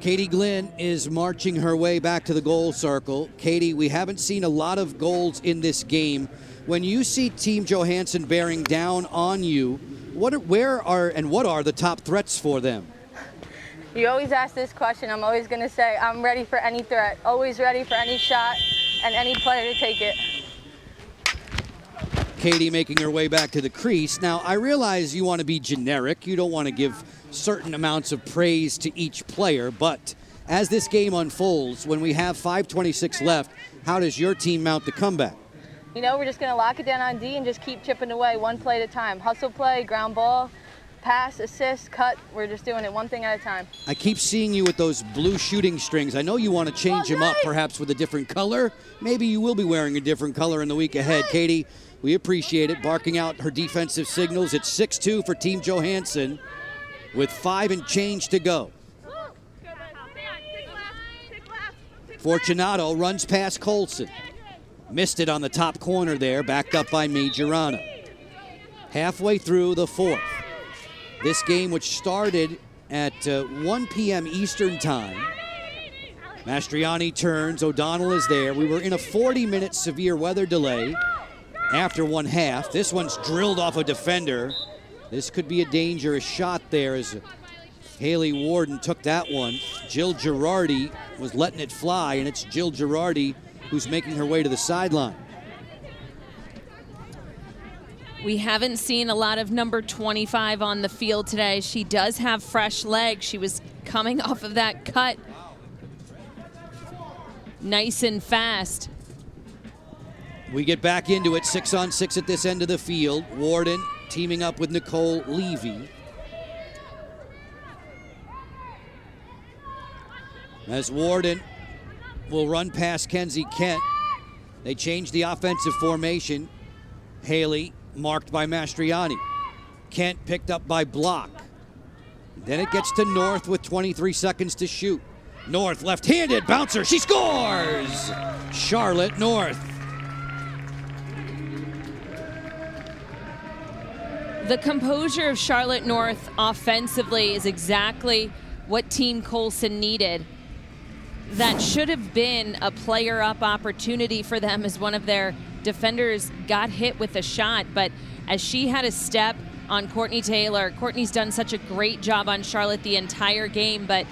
Katie Glynn is marching her way back to the goal circle. Katie, we haven't seen a lot of goals in this game. When you see Team Johansen bearing down on you, what are the top threats for them? You always ask this question. I'm always going to say I'm ready for any threat, always ready for any shot and any player to take it. Katie making her way back to the crease. Now, I realize you want to be generic. You don't want to give certain amounts of praise to each player, but as this game unfolds, when we have 5:26 left, how does your team mount the comeback? You know, we're just going to lock it down on D and just keep chipping away one play at a time. Hustle play, ground ball, pass, assist, cut. We're just doing it one thing at a time. I keep seeing you with those blue shooting strings. I know you want to change them up perhaps with a different color. Maybe you will be wearing a different color in the week ahead. Katie, we appreciate it. Barking out her defensive signals. It's 6-2 for Team Johansen with 5 and change to go. Fortunato runs past Colson. Missed it on the top corner there, backed up by Majorana. Halfway through the fourth. This game, which started at 1 p.m. Eastern time. Mastriani turns, O'Donnell is there. We were in a 40-minute severe weather delay after one half. This one's drilled off a defender. This could be a dangerous shot there as Haley Warden took that one. Jill Girardi was letting it fly, and it's Jill Girardi who's making her way to the sideline. We haven't seen a lot of number 25 on the field today. She does have fresh legs. She was coming off of that cut nice and fast. We get back into it, 6-on-6 at this end of the field. Warden teaming up with Nicole Levy. As Warden will run past Kenzie Kent. They change the offensive formation. Haley marked by Mastriani. Kent picked up by Block. Then it gets to North with 23 seconds to shoot. North left-handed bouncer. She scores! Charlotte North. The composure of Charlotte North offensively is exactly what Team Colson needed. That should have been a player-up opportunity for them as one of their defenders got hit with a shot. But as she had a step on Courtney Taylor, Courtney's done such a great job on Charlotte the entire game, but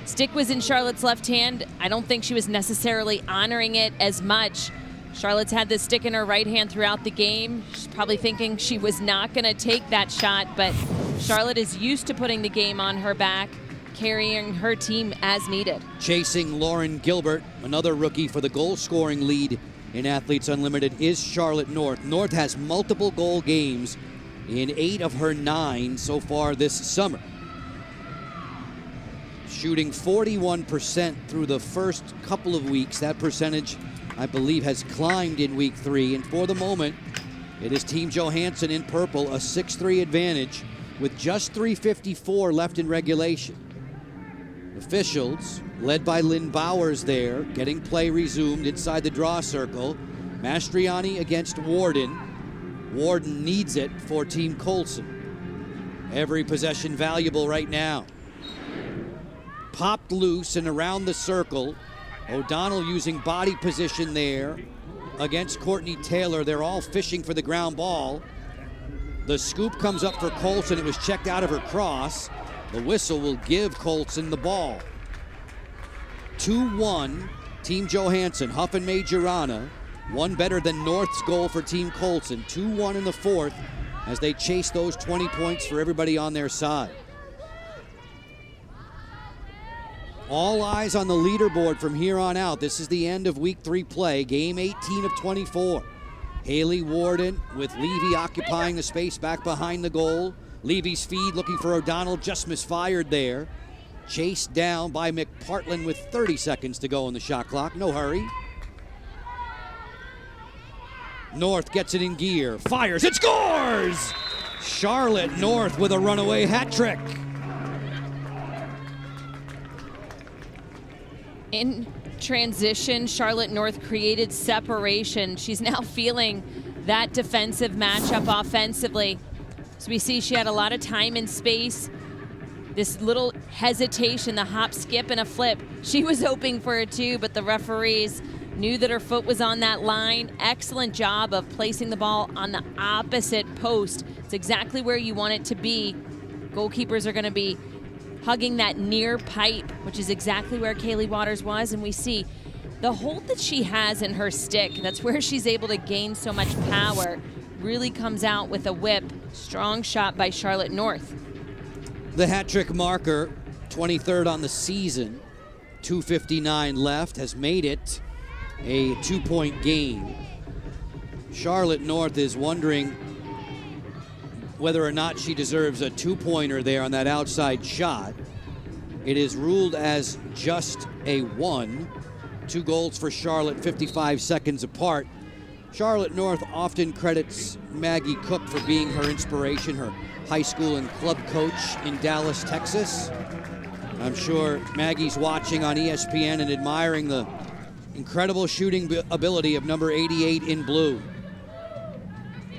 stick was in Charlotte's left hand. I don't think she was necessarily honoring it as much. Charlotte's had the stick in her right hand throughout the game. She's probably thinking she was not going to take that shot, but Charlotte is used to putting the game on her back, carrying her team as needed. Chasing Lauren Gilbert, another rookie for the goal-scoring lead in Athletes Unlimited, is Charlotte North. North has multiple goal games in 8 of her 9 so far this summer. Shooting 41% through the first couple of weeks. That percentage, I believe, has climbed in week 3. And for the moment, it is Team Johansen in purple, a 6-3 advantage with just 3:54 left in regulation. Officials, led by Lynn Bowers there, getting play resumed inside the draw circle. Mastriani against Warden. Warden needs it for Team Colson. Every possession valuable right now. Popped loose and around the circle. O'Donnell using body position there against Courtney Taylor. They're all fishing for the ground ball. The scoop comes up for Colson. It was checked out of her cross. The whistle will give Colson the ball. 2-1, Team Johansen. Huff and Majorana. One better than North's goal for Team Colson. 2-1 in the fourth. as they chase those 20 points for everybody on their side. All eyes on the leaderboard from here on out. This is the end of week 3 play, game 18 of 24. Haley Warden with Levy occupying the space back behind the goal. Levy's feed looking for O'Donnell, just misfired there. Chased down by McPartland with 30 seconds to go on the shot clock. No hurry. North gets it in gear, fires, it scores! Charlotte North with a runaway hat trick. In transition, Charlotte North created separation. She's now feeling that defensive matchup offensively. So we see she had a lot of time and space. This little hesitation, the hop, skip, and a flip. She was hoping for it too, but the referees knew that her foot was on that line. Excellent job of placing the ball on the opposite post. It's exactly where you want it to be. Goalkeepers are going to be hugging that near pipe, which is exactly where Kaylee Waters was, and we see the hold that she has in her stick. That's where she's able to gain so much power. Really comes out with a whip. Strong shot by Charlotte North. The hat trick marker, 23rd on the season, 2:59 left, has made it a 2-point game. Charlotte North is wondering whether or not she deserves a 2-pointer there on that outside shot. It is ruled as just a 1. 2 goals for Charlotte, 55 seconds apart. Charlotte North often credits Maggie Cook for being her inspiration, her high school and club coach in Dallas, Texas. I'm sure Maggie's watching on ESPN and admiring the incredible shooting ability of number 88 in blue.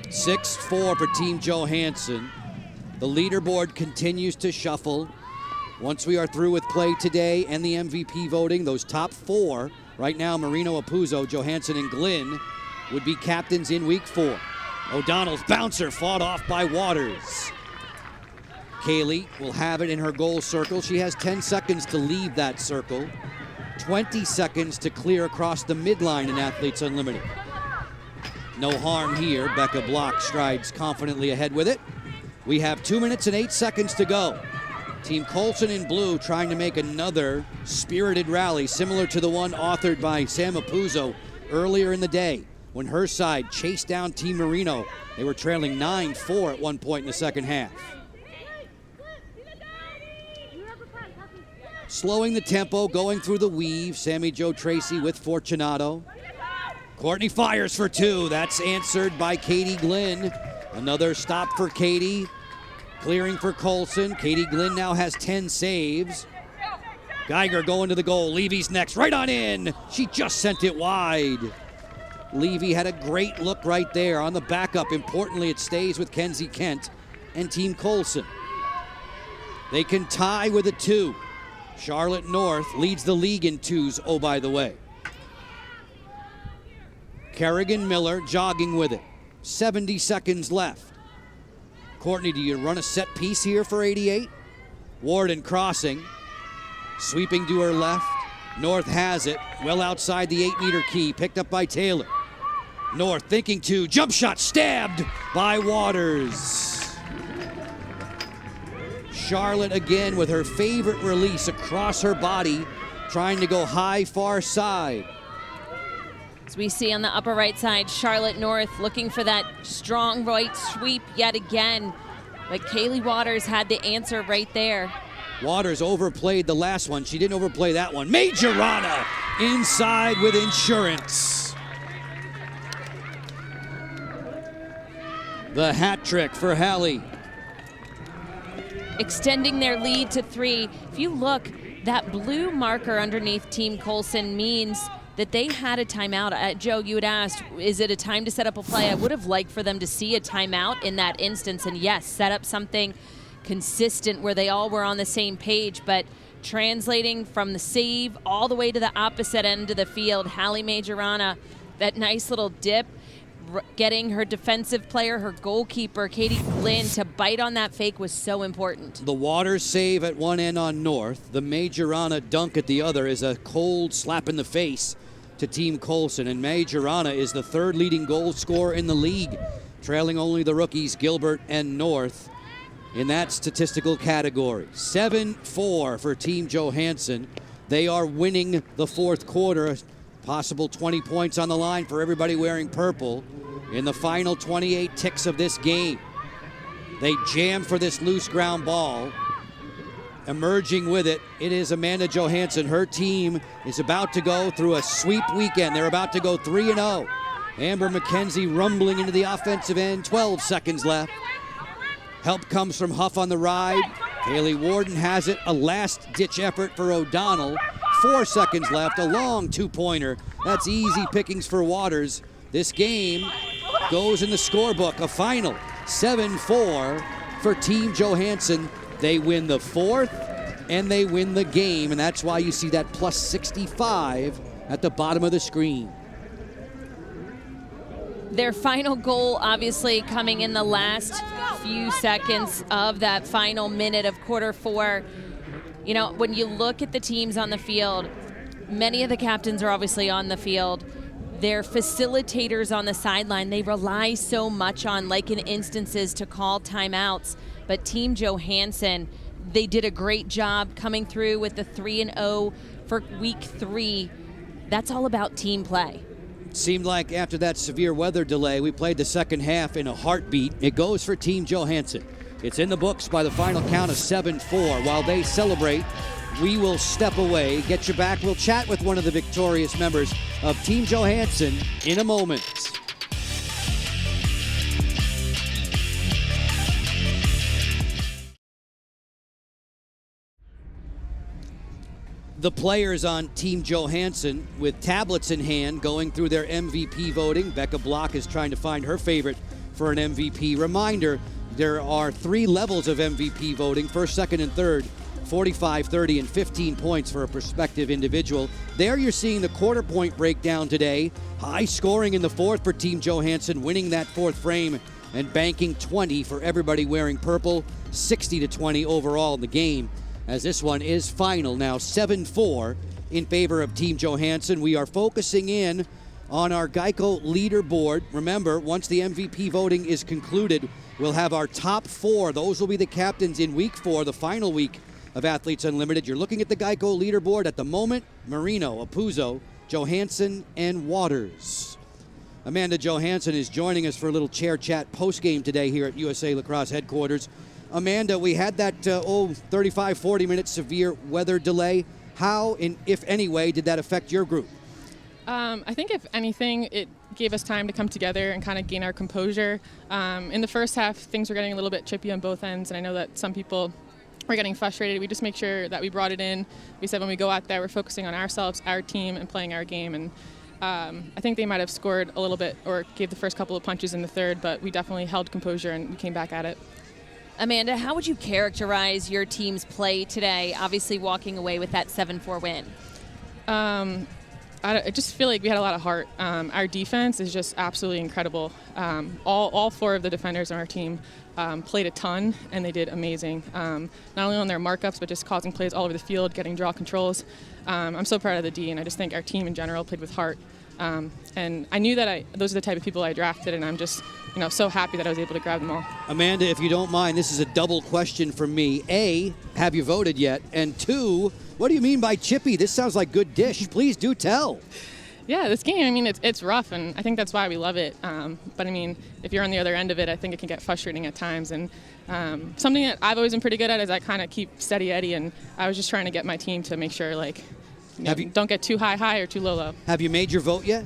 6-4 for Team Johansen. The leaderboard continues to shuffle. Once we are through with play today and the MVP voting, those top 4, right now Marino Apuzzo, Johansen, and Glynn, would be captains in week 4. O'Donnell's bouncer fought off by Waters. Kaylee will have it in her goal circle. She has 10 seconds to leave that circle, 20 seconds to clear across the midline in Athletes Unlimited. No harm here. Becca Block strides confidently ahead with it. We have 2 minutes and 8 seconds to go. Team Colson in blue trying to make another spirited rally similar to the one authored by Sam Apuzzo earlier in the day when her side chased down Team Marino. They were trailing 9-4 at one point in the second half. Slowing the tempo, going through the weave. Sammy Jo Tracy with Fortunato. Courtney fires for 2. That's answered by Katie Glynn. Another stop for Katie. Clearing for Colson. Katie Glynn now has 10 saves. Geiger going to the goal. Levy's next. Right on in. She just sent it wide. Levy had a great look right there on the backup. Importantly, it stays with Kenzie Kent and Team Colson. They can tie with a 2. Charlotte North leads the league in 2s, oh, by the way. Kerrigan Miller jogging with it. 70 seconds left. Courtney, do you run a set piece here for 88? Warden crossing. Sweeping to her left. North has it. Well outside the 8-meter key. Picked up by Taylor. North thinking to. Jump shot stabbed by Waters. Charlotte again with her favorite release across her body. Trying to go high far side. As we see on the upper right side, Charlotte North looking for that strong right sweep yet again. But Kaylee Waters had the answer right there. Waters overplayed the last one. She didn't overplay that one. Majorana inside with insurance. The hat trick for Hallie. Extending their lead to 3. If you look, that blue marker underneath Team Colson means that they had a timeout. Joe, you had asked, is it a time to set up a play? I would have liked for them to see a timeout in that instance and yes, set up something consistent where they all were on the same page, but translating from the save all the way to the opposite end of the field, Hallie Majorana, that nice little dip, getting her defensive player, her goalkeeper, Katie Glynn, to bite on that fake was so important. The Waters save at one end on North. The Majorana dunk at the other is a cold slap in the face to Team Colson, and Majorana is the 3rd leading goal scorer in the league trailing only the rookies Gilbert and North in that statistical category. 7-4 for Team Johansen. They are winning the fourth quarter. Possible 20 points on the line for everybody wearing purple in the final 28 ticks of this game. They jam for this loose ground ball. Emerging with it, it is Amanda Johansen. Her team is about to go through a sweep weekend. They're about to go 3-0. Amber McKenzie rumbling into the offensive end. 12 seconds left. Help comes from Huff on the ride. Kaylee Warden has it. A last-ditch effort for O'Donnell. 4 seconds left. A long two-pointer. That's easy pickings for Waters. This game goes in the scorebook. A final 7-4 for Team Johansen. They win the fourth and they win the game, and that's why you see that plus 65 at the bottom of the screen. Their final goal obviously coming in the last few seconds of that final minute of quarter four. You know, when you look at the teams on the field, many of the captains are obviously on the field. Their facilitators on the sideline, they rely so much on, like in instances, to call timeouts. But Team Johansen, they did a great job coming through with the 3-0 for week 3. That's all about team play. Seemed like after that severe weather delay, we played the second half in a heartbeat. It goes for Team Johansen. It's in the books by the final count of 7-4. While they celebrate, we will step away, get you back. We'll chat with one of the victorious members of Team Johansen in a moment. The players on Team Johansen with tablets in hand going through their MVP voting. Becca Block is trying to find her favorite for an MVP. Reminder, there are 3 levels of MVP voting, first, second, and third. 45, 30, and 15 points for a prospective individual. There you're seeing the quarter point breakdown today. High scoring in the fourth for Team Johansen, winning that fourth frame and banking 20 for everybody wearing purple. 60-20 overall in the game, as this one is final now 7-4 in favor of Team Johansen. We are focusing in on our Geico leaderboard. Remember, once the MVP voting is concluded, we'll have our top 4. Those will be the captains in week 4, the final week of Athletes Unlimited. You're looking at the Geico leaderboard at the moment. Marino, Apuzzo, Johansen, and Waters. Amanda Johansen is joining us for a little chair chat post-game today here at USA Lacrosse headquarters. Amanda, we had that 35, 40-minute severe weather delay. How, if any way, did that affect your group? I think if anything, it gave us time to come together and kind of gain our composure. In the first half, things were getting a little bit chippy on both ends, and I know that some people were getting frustrated. We just make sure that we brought it in. We said when we go out there, we're focusing on ourselves, our team, and playing our game. And I think they might have scored a little bit or gave the first couple of punches in the third, but we definitely held composure and we came back at it. Amanda, how would you characterize your team's play today, obviously walking away with that 7-4 win? I just feel like we had a lot of heart. Our defense is just absolutely incredible. All 4 of the defenders on our team played a ton, and they did amazing. Not only on their markups, but just causing plays all over the field, getting draw controls. I'm so proud of the D, and I just think our team in general played with heart. And I knew that those are the type of people I drafted, and I'm just so happy that I was able to grab them all. Amanda, if you don't mind, this is a double question from me. A, have you voted yet? And 2, what do you mean by chippy? This sounds like good dish. Please do tell. Yeah, this game, I mean, it's rough, and I think that's why we love it. But, I mean, if you're on the other end of it, I think it can get frustrating at times. And something that I've always been pretty good at is I kind of keep steady Eddie, and I was just trying to get my team to make sure, don't get too high or too low. Have you made your vote yet?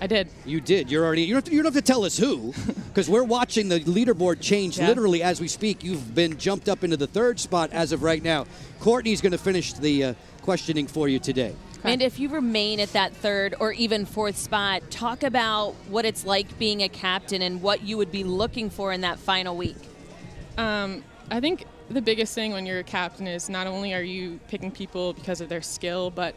I did. You did. You're already. You don't have to tell us who, because we're watching the leaderboard change literally as we speak. You've been jumped up into the 3rd spot as of right now. Courtney's going to finish the questioning for you today. And if you remain at that 3rd or even 4th spot, talk about what it's like being a captain and what you would be looking for in that final week. I think the biggest thing when you're a captain is not only are you picking people because of their skill, but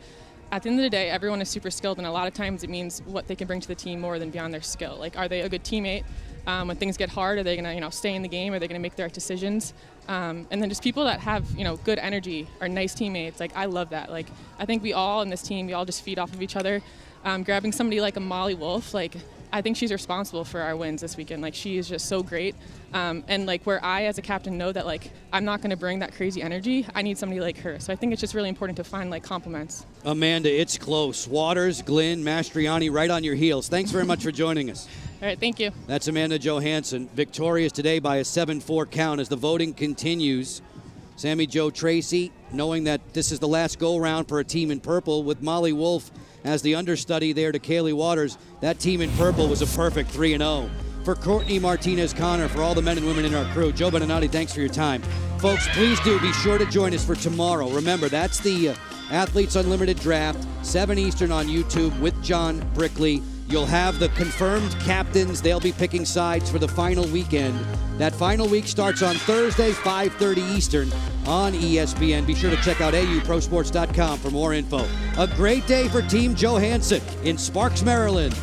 at the end of the day, everyone is super skilled, and a lot of times it means what they can bring to the team more than beyond their skill. Like, are they a good teammate? When things get hard, are they going to stay in the game? Are they going to make the right decisions? And then just people that have good energy are nice teammates. Like, I love that. Like, I think we all in this team, we all just feed off of each other. Grabbing somebody like a Molly Wolf, like, I think she's responsible for our wins this weekend. Like, she is just so great. And like, where I as a captain know that like I'm not going to bring that crazy energy, I need somebody like her. So I think it's just really important to find like compliments. Amanda, it's close. Waters, Glenn, Mastriani right on your heels. Thanks very much for joining us. All right, thank you. That's Amanda Johansen, victorious today by a 7-4 count as the voting continues. Sammy Jo Tracy, knowing that this is the last go-round for a team in purple with Molly Wolf as the understudy there to Kaylee Waters. That team in purple was a perfect 3-0. For Courtney Martinez-Connor, for all the men and women in our crew, Joe Beninati, thanks for your time. Folks, please do be sure to join us for tomorrow. Remember, that's the Athletes Unlimited Draft, 7 Eastern on YouTube with John Brickley. You'll have the confirmed captains. They'll be picking sides for the final weekend. That final week starts on Thursday, 5:30 Eastern on ESPN. Be sure to check out auprosports.com for more info. A great day for Team Johansen in Sparks, Maryland.